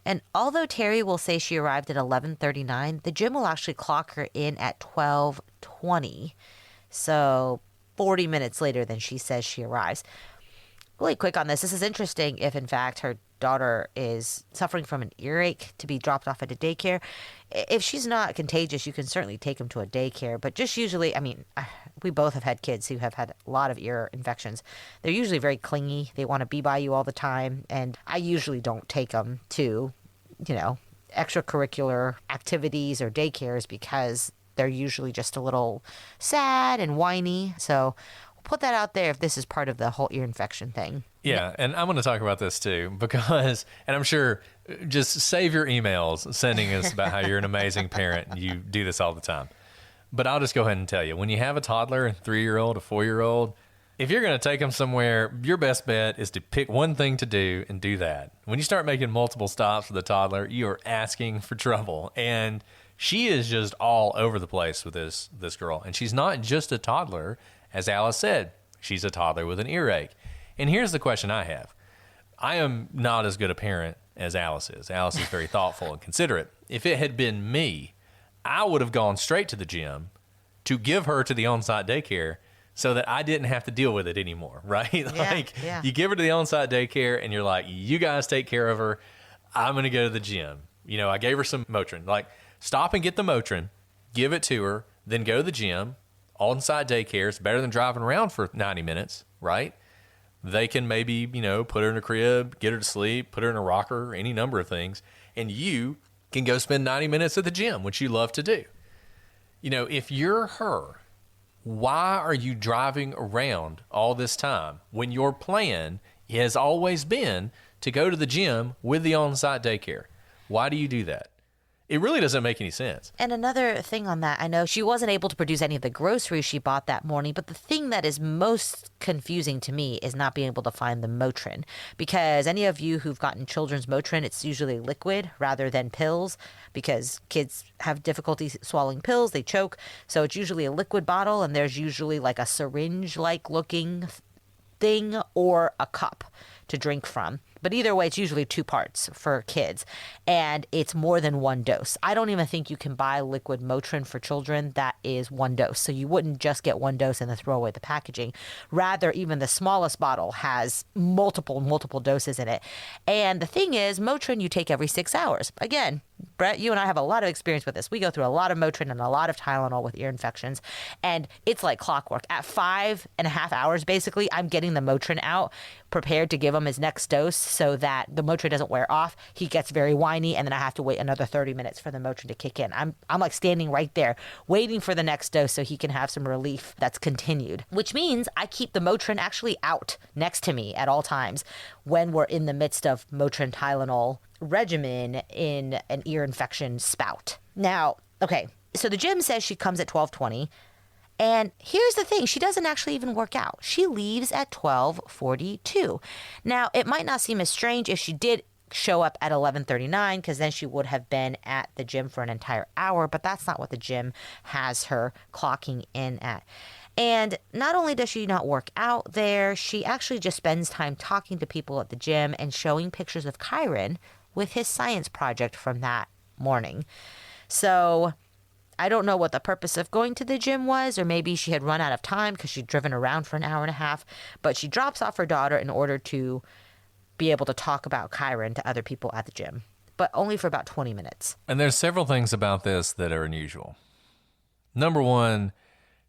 H: And although Terry will say she arrived at 11:39, the gym will actually clock her in at 12:20. So 40 minutes later than she says she arrives. Really quick on this. This is interesting if, in fact, her daughter is suffering from an earache to be dropped off at a daycare. If she's not contagious, you can certainly take them to a daycare. But just usually, I mean, we both have had kids who have had a lot of ear infections. They're usually very clingy. They want to be by you all the time. And I usually don't take them to, extracurricular activities or daycares because they're usually just a little sad and whiny. So we'll put that out there if this is part of the whole ear infection thing.
D: Yeah, and I'm going to talk about this too because, and I'm sure, just save your emails sending us about how you're an amazing parent and you do this all the time. But I'll just go ahead and tell you, when you have a toddler, a 3-year-old, a 4-year-old, if you're going to take them somewhere, your best bet is to pick one thing to do and do that. When you start making multiple stops with a toddler, you are asking for trouble. And she is just all over the place with this girl. And she's not just a toddler, as Alice said. She's a toddler with an earache. And here's the question I have. I am not as good a parent as Alice is. Alice is very thoughtful and considerate. If it had been me, I would have gone straight to the gym to give her to the on-site daycare so that I didn't have to deal with it anymore, right? You give her to the on-site daycare and you're like, you guys take care of her. I'm going to go to the gym. You know, I gave her some Motrin. Like, stop and get the Motrin, give it to her, then go to the gym. On-site daycare is better than driving around for 90 minutes, right? They can maybe, you know, put her in a crib, get her to sleep, put her in a rocker, any number of things, and you can go spend 90 minutes at the gym, which you love to do. You know, if you're her, why are you driving around all this time when your plan has always been to go to the gym with the on-site daycare? Why do you do that? It really doesn't make any sense.
H: And another thing on that, I know she wasn't able to produce any of the groceries she bought that morning, but the thing that is most confusing to me is not being able to find the Motrin. Because any of you who've gotten children's Motrin, it's usually liquid rather than pills, because kids have difficulty swallowing pills, they choke. So it's usually a liquid bottle, and there's usually like a syringe-like looking thing or a cup to drink from. But either way, it's usually 2 parts for kids, and it's more than 1 dose. I don't even think you can buy liquid Motrin for children that is 1 dose. So you wouldn't just get 1 dose and then throw away the packaging. Rather, even the smallest bottle has multiple doses in it. And the thing is, Motrin you take every 6 hours. Again, Brett, you and I have a lot of experience with this. We go through a lot of Motrin and a lot of Tylenol with ear infections, and it's like clockwork. At 5.5 hours, basically, I'm getting the Motrin out, prepared to give him his next dose so that the Motrin doesn't wear off. He gets very whiny, and then I have to wait another 30 minutes for the Motrin to kick in. I'm like standing right there, waiting for the next dose so he can have some relief that's continued, which means I keep the Motrin actually out next to me at all times when we're in the midst of Motrin Tylenol regimen in an ear infection spout. Now, okay, so the gym says she comes at 12:20, and here's the thing, she doesn't actually even work out. She leaves at 12:42. Now, it might not seem as strange if she did show up at 11:39, because then she would have been at the gym for an entire hour, but that's not what the gym has her clocking in at. And not only does she not work out there, she actually just spends time talking to people at the gym and showing pictures of Kyron with his science project from that morning. So I don't know what the purpose of going to the gym was, or maybe she had run out of time because she'd driven around for an hour and a half, but she drops off her daughter in order to be able to talk about Kyron to other people at the gym, but only for about 20 minutes.
D: And there's several things about this that are unusual. Number one,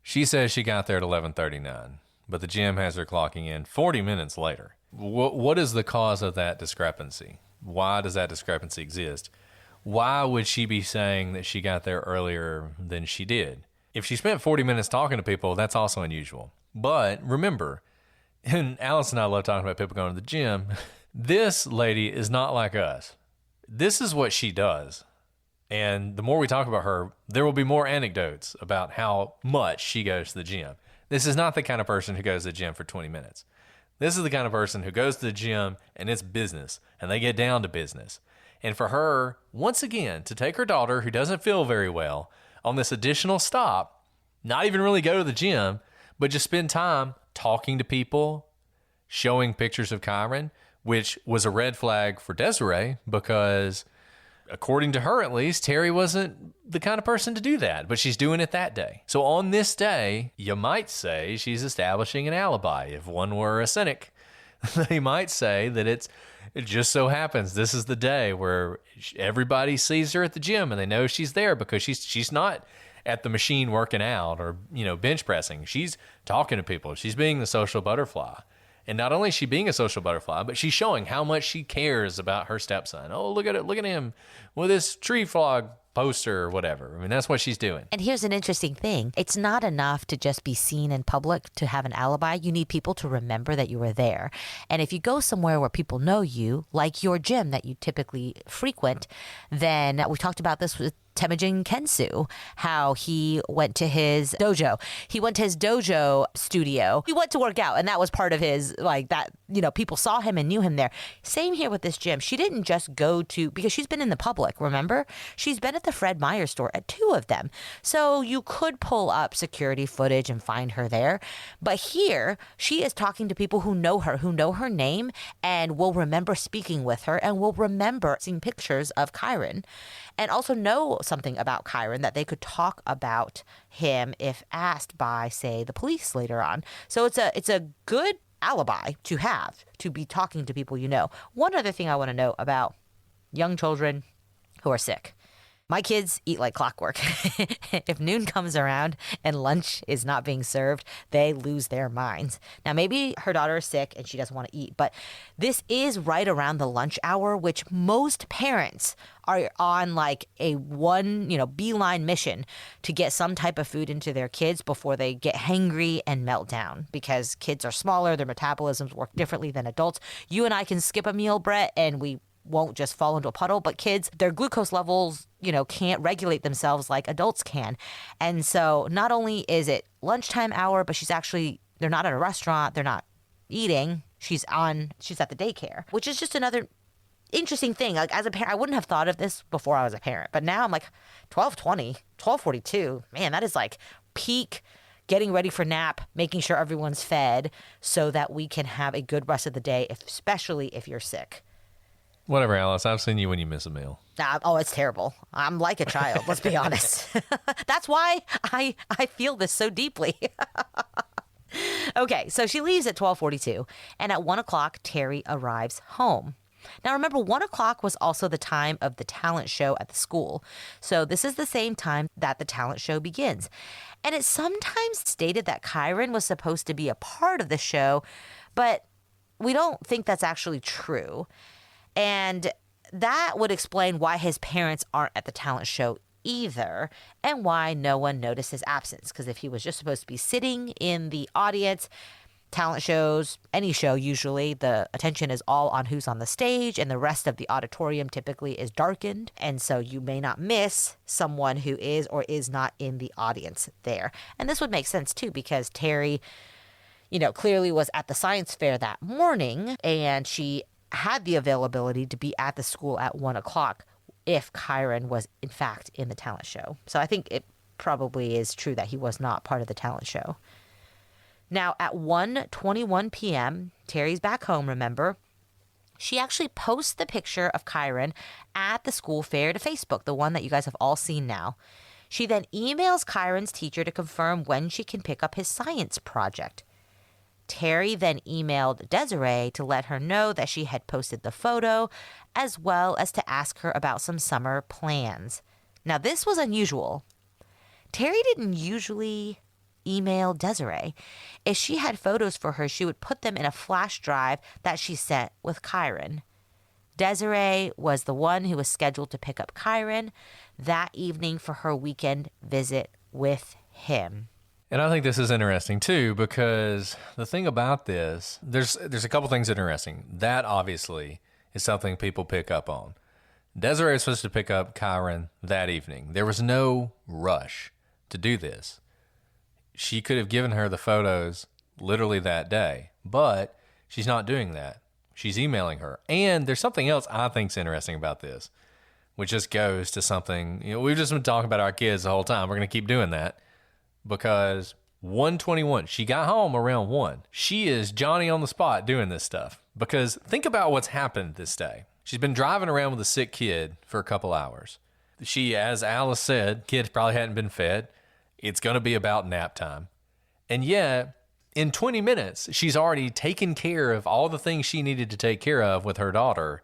D: she says she got there at 11:39, but the gym has her clocking in 40 minutes later. What is the cause of that discrepancy? Why does that discrepancy exist? Why would she be saying that she got there earlier than she did? If she spent 40 minutes talking to people, that's also unusual. But remember, and Alice and I love talking about people going to the gym, this lady is not like us. This is what she does. And the more we talk about her, there will be more anecdotes about how much she goes to the gym. This is not the kind of person who goes to the gym for 20 minutes. This is the kind of person who goes to the gym and it's business, and they get down to business. And for her, once again, to take her daughter, who doesn't feel very well, on this additional stop, not even really go to the gym, but just spend time talking to people, showing pictures of Kyron, which was a red flag for Desiree because, according to her at least, Terry wasn't the kind of person to do that, but she's doing it that day. So on this day, you might say she's establishing an alibi. If one were a cynic, they might say that it just so happens this is the day where everybody sees her at the gym and they know she's there because she's not at the machine working out or, bench pressing. She's talking to people. She's being the social butterfly. And not only is she being a social butterfly, but she's showing how much she cares about her stepson. Oh, look at it. Look at him with this tree frog poster or whatever. I mean, that's what she's doing.
H: And here's an interesting thing. It's not enough to just be seen in public to have an alibi. You need people to remember that you were there. And if you go somewhere where people know you, like your gym that you typically frequent, then we talked about this with Temujin Kensu, how he went to his dojo. He went to his dojo studio. He went to work out, and that was part of his, like, that, you know, people saw him and knew him there. Same here with this gym. She didn't just go to, because she's been in the public, remember? She's been at the Fred Meyer store at 2 of them. So you could pull up security footage and find her there. But here, she is talking to people who know her name, and will remember speaking with her, and will remember seeing pictures of Kyron, and also know something about Kyron that they could talk about him if asked by, say, the police later on. So it's a good alibi to have, to be talking to people you know. One other thing I want to know about young children who are sick. My kids eat like clockwork. If noon comes around and lunch is not being served, they lose their minds. Now, maybe her daughter is sick and she doesn't want to eat, but this is right around the lunch hour, which most parents are on like a beeline mission to get some type of food into their kids before they get hangry and melt down, because kids are smaller, their metabolisms work differently than adults. You and I can skip a meal, Brett, and we won't just fall into a puddle, but kids, their glucose levels, can't regulate themselves like adults can. And so not only is it lunchtime hour, but they're not at a restaurant, they're not eating, she's at the daycare, which is just another interesting thing. Like, as a parent, I wouldn't have thought of this before I was a parent, but now I'm like 12:20, 12:42, man, that is like peak getting ready for nap, making sure everyone's fed so that we can have a good rest of the day, especially if you're sick.
D: Whatever, Alice. I've seen you when you miss a meal.
H: It's terrible. I'm like a child, let's be honest. That's why I feel this so deeply. Okay, so she leaves at 12:42, and at 1 o'clock, Terry arrives home. Now, remember, 1 o'clock was also the time of the talent show at the school. So this is the same time that the talent show begins. And it's sometimes stated that Kyron was supposed to be a part of the show, but we don't think that's actually true. And that would explain why his parents aren't at the talent show either, and why no one noticed his absence. Because if he was just supposed to be sitting in the audience, talent shows, any show usually, the attention is all on who's on the stage, and the rest of the auditorium typically is darkened. And so you may not miss someone who is or is not in the audience there. And this would make sense too, because Terry, clearly was at the science fair that morning, and she had the availability to be at the school at 1 o'clock if Kyron was in fact in the talent show. So I think it probably is true that he was not part of the talent show. Now at 1:21 p.m., Terry's back home, remember? She actually posts the picture of Kyron at the school fair to Facebook, the one that you guys have all seen now. She then emails Kyron's teacher to confirm when she can pick up his science project. Terry then emailed Desiree to let her know that she had posted the photo, as well as to ask her about some summer plans. Now, this was unusual. Terry didn't usually email Desiree. If she had photos for her, she would put them in a flash drive that she sent with Kyron. Desiree was the one who was scheduled to pick up Kyron that evening for her weekend visit with him.
D: And I think this is interesting too, because the thing about this, there's a couple things interesting. That obviously is something people pick up on. Desiree was supposed to pick up Kyron that evening. There was no rush to do this. She could have given her the photos literally that day, but she's not doing that. She's emailing her. And there's something else I think is interesting about this, which just goes to something, we've just been talking about our kids the whole time. We're going to keep doing that. Because 1:21, she got home around 1. She is Johnny on the spot doing this stuff. Because think about what's happened this day. She's been driving around with a sick kid for a couple hours. She, as Alice said, kid probably hadn't been fed. It's going to be about nap time. And yet, in 20 minutes, she's already taken care of all the things she needed to take care of with her daughter,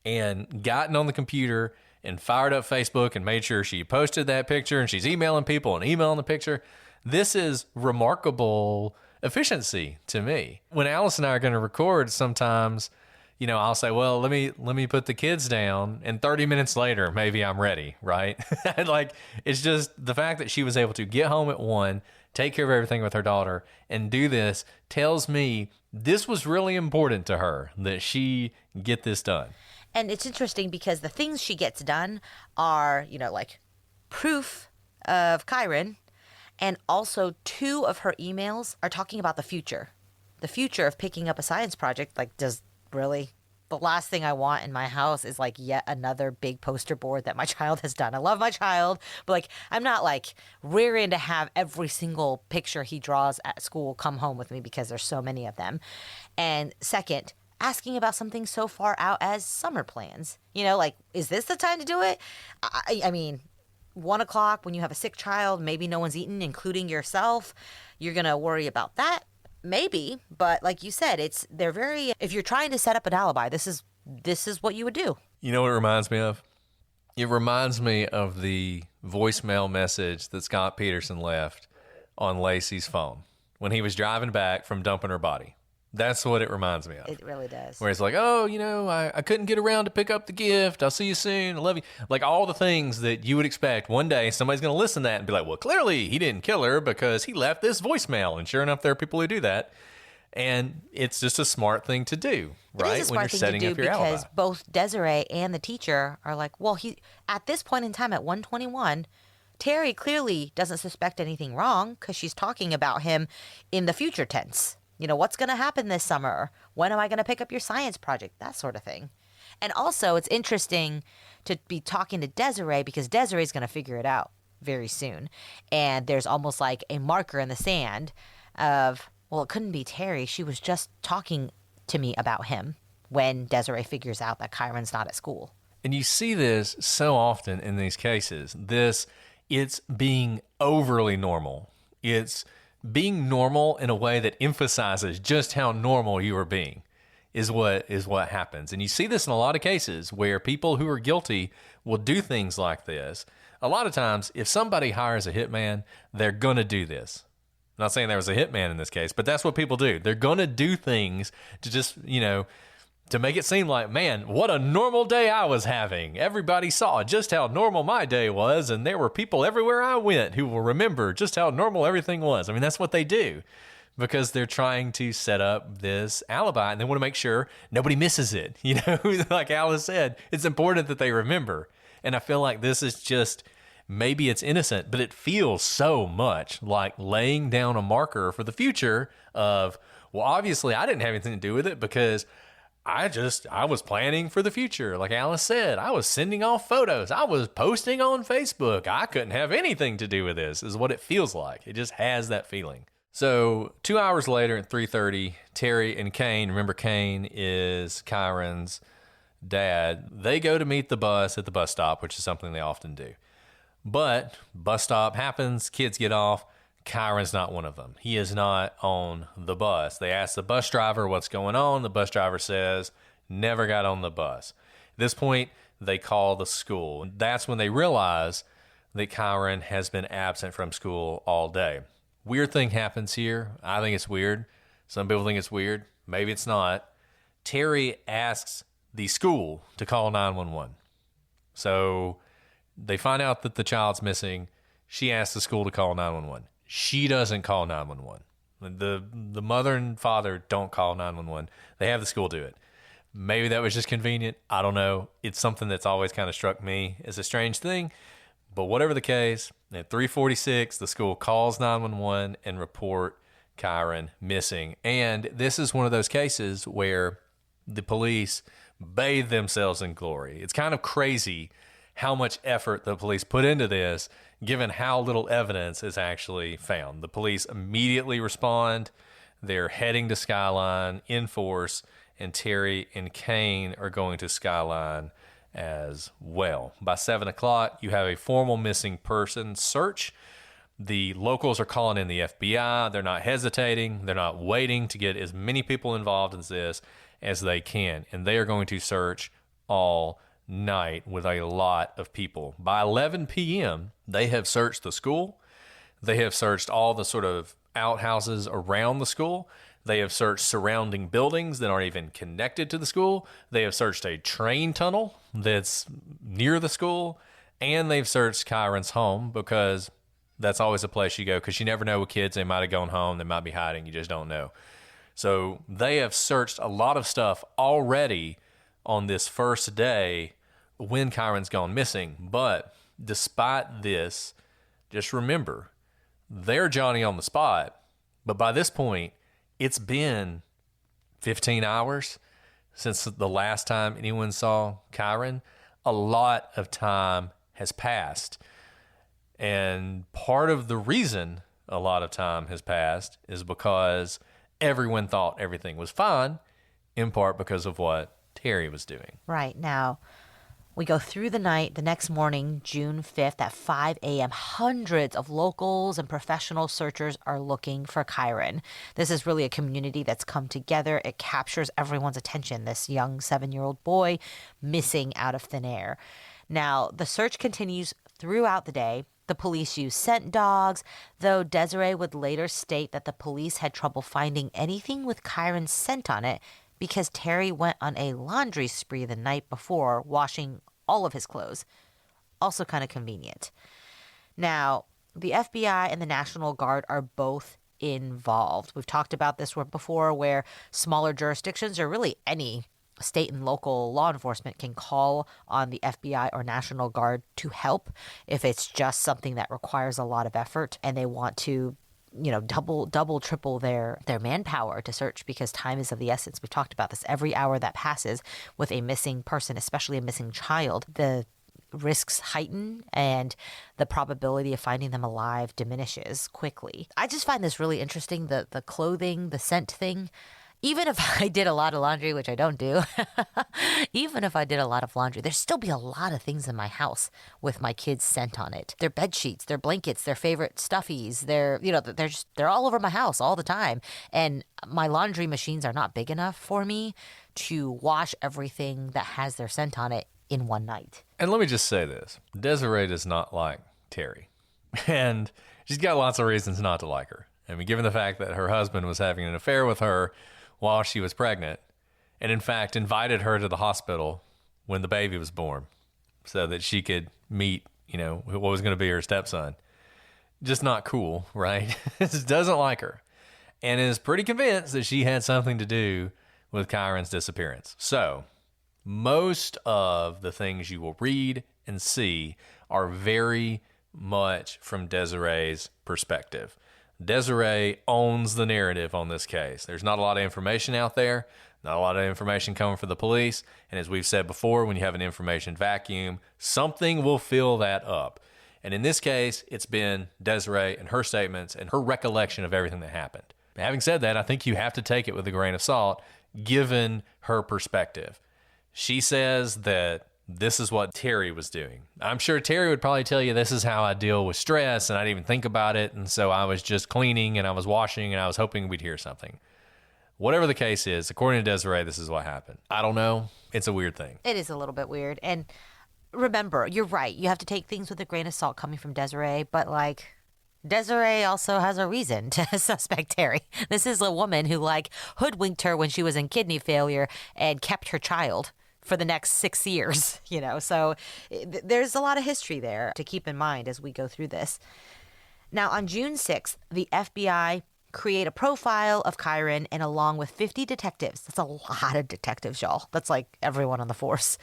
D: and gotten on the computer and fired up Facebook and made sure she posted that picture, and she's emailing people and emailing the picture. This is remarkable efficiency to me. When Alice and I are going to record, sometimes, I'll say, well, let me put the kids down, and 30 minutes later, maybe I'm ready, right? It's just the fact that she was able to get home at 1, take care of everything with her daughter, and do this tells me this was really important to her, that she get this done.
H: And it's interesting because the things she gets done are, proof of Kyron, and also 2 of her emails are talking about the future of picking up a science project. Like, does really the last thing I want in my house is like yet another big poster board that my child has done. I love my child, but like, I'm not like rearing to have every single picture he draws at school come home with me because there's so many of them. And second, asking about something so far out as summer plans. You know, like, is this the time to do it? I mean, 1 o'clock when you have a sick child, maybe no one's eaten, including yourself. You're going to worry about that. Maybe, but like you said, they're very, if you're trying to set up an alibi, this is what you would do.
D: You know what it reminds me of? It reminds me of the voicemail message that Scott Peterson left on Lacey's phone when he was driving back from dumping her body. That's what it reminds me of.
H: It really does.
D: Where it's like, oh, you know, I couldn't get around to pick up the gift. I'll see you soon. I love you. Like all the things that you would expect one day somebody's going to listen to that and be like, well, clearly he didn't kill her because he left this voicemail. And sure enough, there are people who do that. And it's just a smart thing to do, right?
H: It is a smart thing to do because both Desiree and the teacher are like, well, at this point in time at 1:21, Terry clearly doesn't suspect anything wrong because she's talking about him in the future tense. You know, what's going to happen this summer? When am I going to pick up your science project? That sort of thing. And also, it's interesting to be talking to Desiree because Desiree's going to figure it out very soon. And there's almost like a marker in the sand of, well, it couldn't be Terry. She was just talking to me about him when Desiree figures out that Kyron's not at school.
D: And you see this so often in these cases. It's being overly normal. It's being normal in a way that emphasizes just how normal you are being is what happens. And you see this in a lot of cases where people who are guilty will do things like this. A lot of times, if somebody hires a hitman, they're going to do this. I'm not saying there was a hitman in this case, but that's what people do. They're going to do things to just, you know, to make it seem like, man, what a normal day I was having. Everybody saw just how normal my day was, and there were people everywhere I went who will remember just how normal everything was. I mean, that's what they do because they're trying to set up this alibi, and they want to make sure nobody misses it. You know, like Alice said, it's important that they remember. And I feel like this is just, maybe it's innocent, but it feels so much like laying down a marker for the future of, well, obviously I didn't have anything to do with it because I was planning for the future. Like Alice said, I was sending off photos. I was posting on Facebook. I couldn't have anything to do with this, is what it feels like. It just has that feeling. So 2 hours later at 3:30, Terry and Kane, remember Kane is Kyron's dad, they go to meet the bus at the bus stop, which is something they often do. But bus stop happens, kids get off. Kyron's not one of them. He is not on the bus. They ask the bus driver what's going on. The bus driver says, never got on the bus. At this point, they call the school. That's when they realize that Kyron has been absent from school all day. Weird thing happens here. I think it's weird. Some people think it's weird. Maybe it's not. Terry asks the school to call 911. So they find out that the child's missing. She asks the school to call 911. She doesn't call 911. The mother and father don't call 911. They have the school do it. Maybe that was just convenient. I don't know. It's something that's always kind of struck me as a strange thing. But whatever the case, at 3:46, the school calls 911 and report Kyron missing. And this is one of those cases where the police bathe themselves in glory. It's kind of crazy how much effort the police put into this, given how little evidence is actually found. The police immediately respond. They're heading to Skyline in force, and Terry and Kane are going to Skyline as well. By 7 o'clock, you have a formal missing person search. The locals are calling in the FBI. They're not hesitating. They're not waiting to get as many people involved in this as they can, and they are going to search all night with a lot of people. By 11 p.m., they have searched the school. They have searched all the sort of outhouses around the school. They have searched surrounding buildings that aren't even connected to the school. They have searched a train tunnel that's near the school. And they've searched Kyron's home because that's always a place you go because you never know with kids. They might have gone home. They might be hiding. You just don't know. So they have searched a lot of stuff already on this first day when Kyron's gone missing. But despite this, just remember, they're Johnny on the spot, but by this point, it's been 15 hours since the last time anyone saw Kyron. A lot of time has passed. And part of the reason a lot of time has passed is because everyone thought everything was fine, in part because of what Terry was doing.
H: Right. Now, we go through the night. The next morning, June 5th at 5 a.m., hundreds of locals and professional searchers are looking for Kyron. This is really a community that's come together. It captures everyone's attention, this young 7-year-old boy missing out of thin air. Now, the search continues throughout the day. The police use scent dogs, though Desiree would later state that the police had trouble finding anything with Kyron's scent on it because Terry went on a laundry spree the night before, washing all of his clothes. Also kind of convenient. Now, the FBI and the National Guard are both involved. We've talked about this before, where smaller jurisdictions, or really any state and local law enforcement, can call on the FBI or National Guard to help if it's just something that requires a lot of effort and they want to double, triple their manpower to search, because time is of the essence. We've talked about this. Every hour that passes with a missing person, especially a missing child, the risks heighten and the probability of finding them alive diminishes quickly. I just find this really interesting, the clothing, the scent thing. Even if I did a lot of laundry, which I don't do, even if I did a lot of laundry, there'd still be a lot of things in my house with my kids' scent on it. Their bed sheets, their blankets, their favorite stuffies, they're all over my house all the time. And my laundry machines are not big enough for me to wash everything that has their scent on it in one night.
D: And let me just say this. Desiree does not like Terry. And she's got lots of reasons not to like her. I mean, given the fact that her husband was having an affair with her while she was pregnant, and in fact invited her to the hospital when the baby was born so that she could meet, what was going to be her stepson. Just not cool, right? Just doesn't like her, and is pretty convinced that she had something to do with Kyron's disappearance. So most of the things you will read and see are very much from Desiree's perspective. Desiree owns the narrative on this case. There's not a lot of information out there, not a lot of information coming from the police. And as we've said before, when you have an information vacuum, something will fill that up. And in this case, it's been Desiree and her statements and her recollection of everything that happened. Having said that, I think you have to take it with a grain of salt, given her perspective. She says that this is what Terry was doing. I'm sure Terry would probably tell you this is how I deal with stress, and I didn't even think about it, and so I was just cleaning and I was washing and I was hoping we'd hear something. Whatever the case is, according to Desiree, this is what happened. I don't know. It's a weird thing.
H: It is a little bit weird. And remember, you're right. You have to take things with a grain of salt coming from Desiree, but Desiree also has a reason to suspect Terry. This is a woman who hoodwinked her when she was in kidney failure and kept her child for the next 6 years, so there's a lot of history there to keep in mind as we go through this. Now, on June 6th, the FBI create a profile of Kyron, and along with 50 detectives, that's a lot of detectives, y'all, that's like everyone on the force,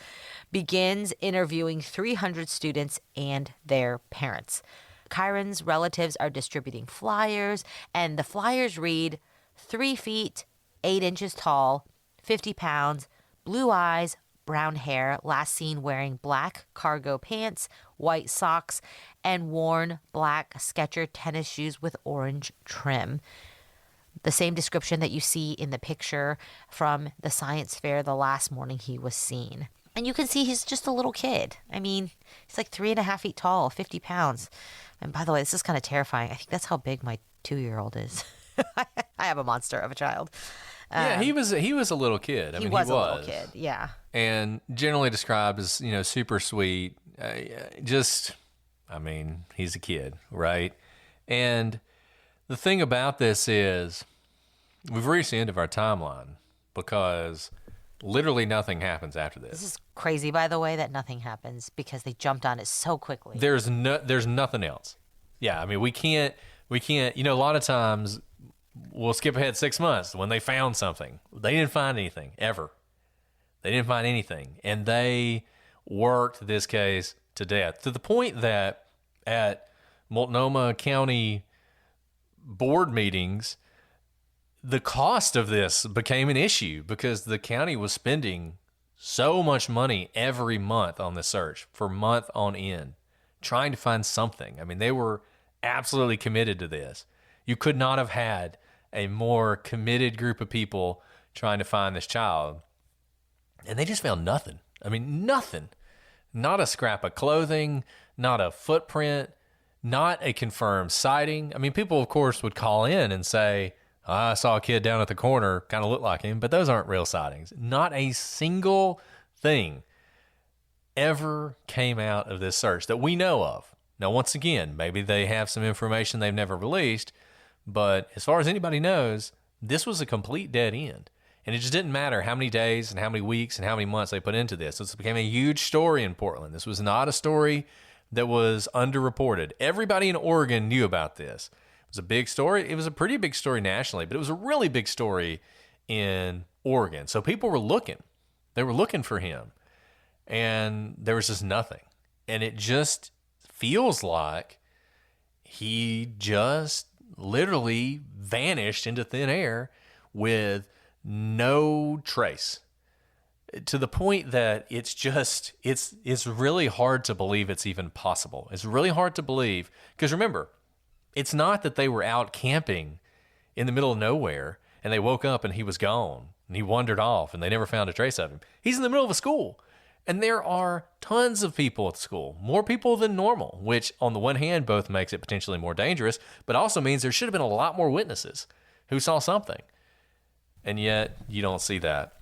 H: begins interviewing 300 students and their parents. Kyron's relatives are distributing flyers, and the flyers read 3 feet, 8 inches tall, 50 pounds, blue eyes, brown hair, last seen wearing black cargo pants, white socks, and worn black Skechers tennis shoes with orange trim. The same description that you see in the picture from the science fair the last morning he was seen. And you can see he's just a little kid. I mean, he's 3.5 feet tall, 50 pounds. And by the way, this is kind of terrifying. I think that's how big my 2-year-old is. I have a monster of a child.
D: Yeah, he was a little kid.
H: He was a little kid, yeah.
D: And generally described as, super sweet. He's a kid, right? And the thing about this is we've reached the end of our timeline because literally nothing happens after this.
H: This is crazy, by the way, that nothing happens because they jumped on it so quickly.
D: There's nothing else. Yeah, we can't, a lot of times we'll skip ahead 6 months when they found something. They didn't find anything, ever. They didn't find anything. And they worked this case to death, to the point that at Multnomah County board meetings, the cost of this became an issue because the county was spending so much money every month on the search for month on end, trying to find something. I mean, they were absolutely committed to this. You could not have had a more committed group of people trying to find this child. And they just found nothing. I mean, nothing. Not a scrap of clothing, not a footprint, not a confirmed sighting. I mean, people, of course, would call in and say, I saw a kid down at the corner, kind of looked like him, but those aren't real sightings. Not a single thing ever came out of this search that we know of. Now, once again, maybe they have some information they've never released, but as far as anybody knows, this was a complete dead end. And it just didn't matter how many days and how many weeks and how many months they put into this. This became a huge story in Portland. This was not a story that was underreported. Everybody in Oregon knew about this. It was a big story. It was a pretty big story nationally, but it was a really big story in Oregon. So people were looking. They were looking for him. And there was just nothing. And it just feels like he just literally vanished into thin air with no trace, to the point that it's really hard to believe it's even possible. It's really hard to believe, because remember, it's not that they were out camping in the middle of nowhere and they woke up and he was gone and he wandered off and they never found a trace of him. He's in the middle of a school, and there are tons of people at the school, more people than normal, which on the one hand both makes it potentially more dangerous, but also means there should have been a lot more witnesses who saw something. And yet, you don't see that.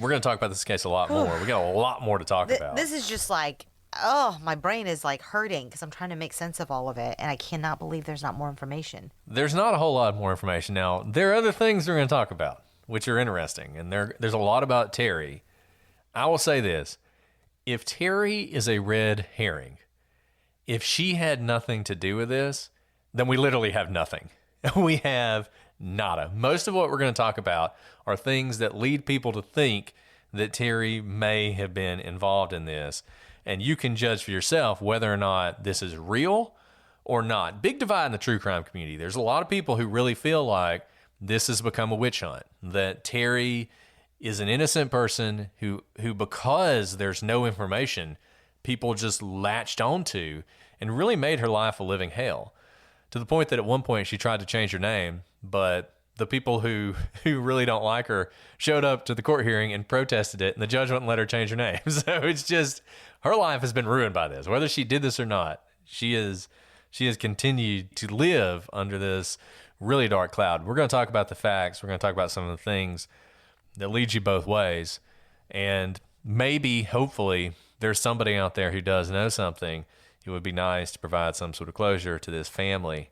D: We're going to talk about this case a lot more. We got a lot more to talk about.
H: This is just like, oh, my brain is like hurting because I'm trying to make sense of all of it, and I cannot believe there's not more information.
D: There's not a whole lot more information. Now, there are other things we're going to talk about, which are interesting, and there's a lot about Terry. I will say this. If Terry is a red herring, if she had nothing to do with this, then we literally have nothing. We have nada. Most of what we're going to talk about are things that lead people to think that Terry may have been involved in this. And you can judge for yourself whether or not this is real or not. Big divide in the true crime community. There's a lot of people who really feel like this has become a witch hunt, that Terry is an innocent person who because there's no information, people just latched onto and really made her life a living hell. To the point that at one point she tried to change her name, but the people who really don't like her showed up to the court hearing and protested it, and the judge wouldn't let her change her name. So it's just, her life has been ruined by this. Whether she did this or not, she has continued to live under this really dark cloud. We're going to talk about the facts. We're going to talk about some of the things that lead you both ways. And maybe, hopefully, there's somebody out there who does know something. It would be nice to provide some sort of closure to this family.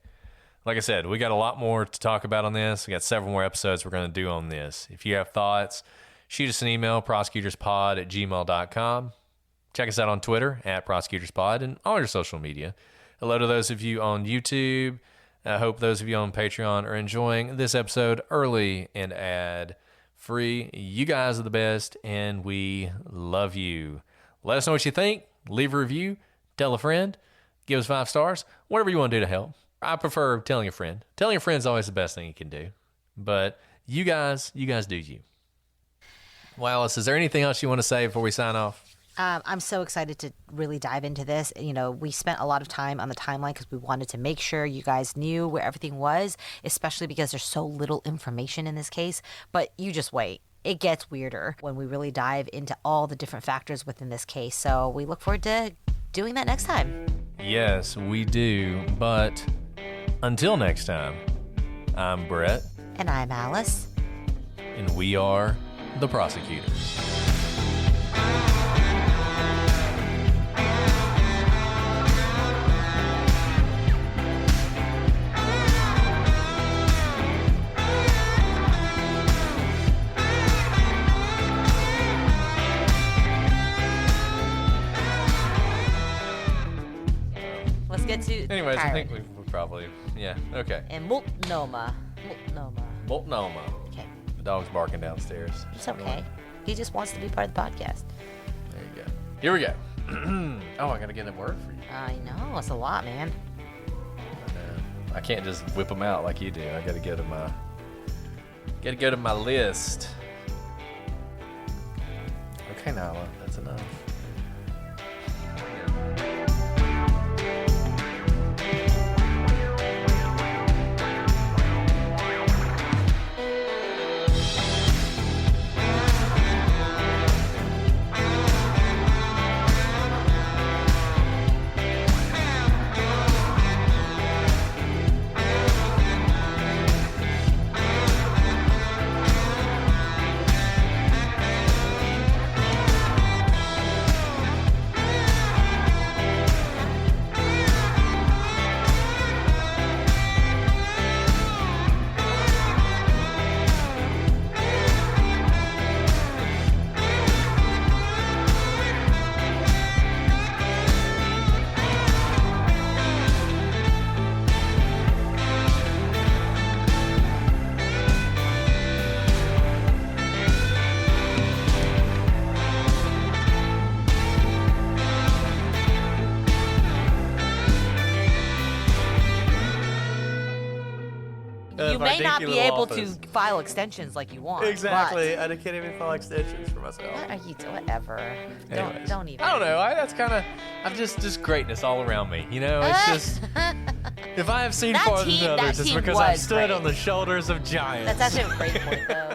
D: Like I said, we got a lot more to talk about on this. We got several more episodes we're going to do on this. If you have thoughts, shoot us an email, prosecutorspod@gmail.com. Check us out on Twitter @prosecutorspod and all your social media. Hello to those of you on YouTube. I hope those of you on Patreon are enjoying this episode early and ad-free. You guys are the best, and we love you. Let us know what you think. Leave a review. Tell a friend. Give us 5 stars. Whatever you want to do to help. I prefer telling a friend. Telling a friend is always the best thing you can do. But you guys do you. Well, Alice, is there anything else you want to say before we sign off?
H: I'm so excited to really dive into this. You know, we spent a lot of time on the timeline because we wanted to make sure you guys knew where everything was, especially because there's so little information in this case. But you just wait. It gets weirder when we really dive into all the different factors within this case. So we look forward to doing that next time.
D: Yes, we do. But until next time, I'm Brett.
H: And I'm Alice.
D: And we are the prosecutors. Anyways, Kyron. I think we probably, yeah, okay.
H: And Multnomah. Okay.
D: The dog's barking downstairs.
H: It's okay. He just wants to be part of the podcast.
D: There you go. Here we go. Oh, I gotta get a word for you.
H: I know, it's a lot, man.
D: I can't just whip them out like you do. I gotta go to my list. Okay, Nyla, that's enough.
H: You may not be able to file extensions like you want.
D: Exactly. I can't even file extensions for myself.
H: What are you doing? Whatever.
D: Anyways,
H: Don't even.
D: I don't know. That's kind of. I'm just greatness all around me. You know, it's just. If I have seen farther than others, it's because I've stood on the shoulders of giants.
H: That's actually a great point, though.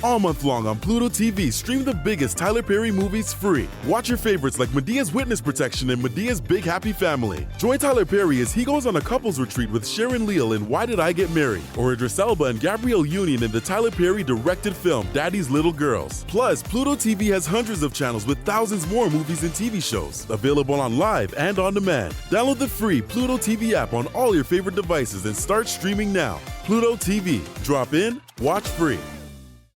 I: All month long on Pluto TV, stream the biggest Tyler Perry movies free. Watch your favorites like Medea's Witness Protection and Medea's Big Happy Family. Join Tyler Perry as he goes on a couples retreat with Sharon Leal in Why Did I Get Married? Or Idris Elba and Gabrielle Union in the Tyler Perry directed film Daddy's Little Girls. Plus, Pluto TV has hundreds of channels with thousands more movies and TV shows. Available on live and on demand. Download the free Pluto TV app on all your favorite devices and start streaming now. Pluto TV. Drop in, watch free.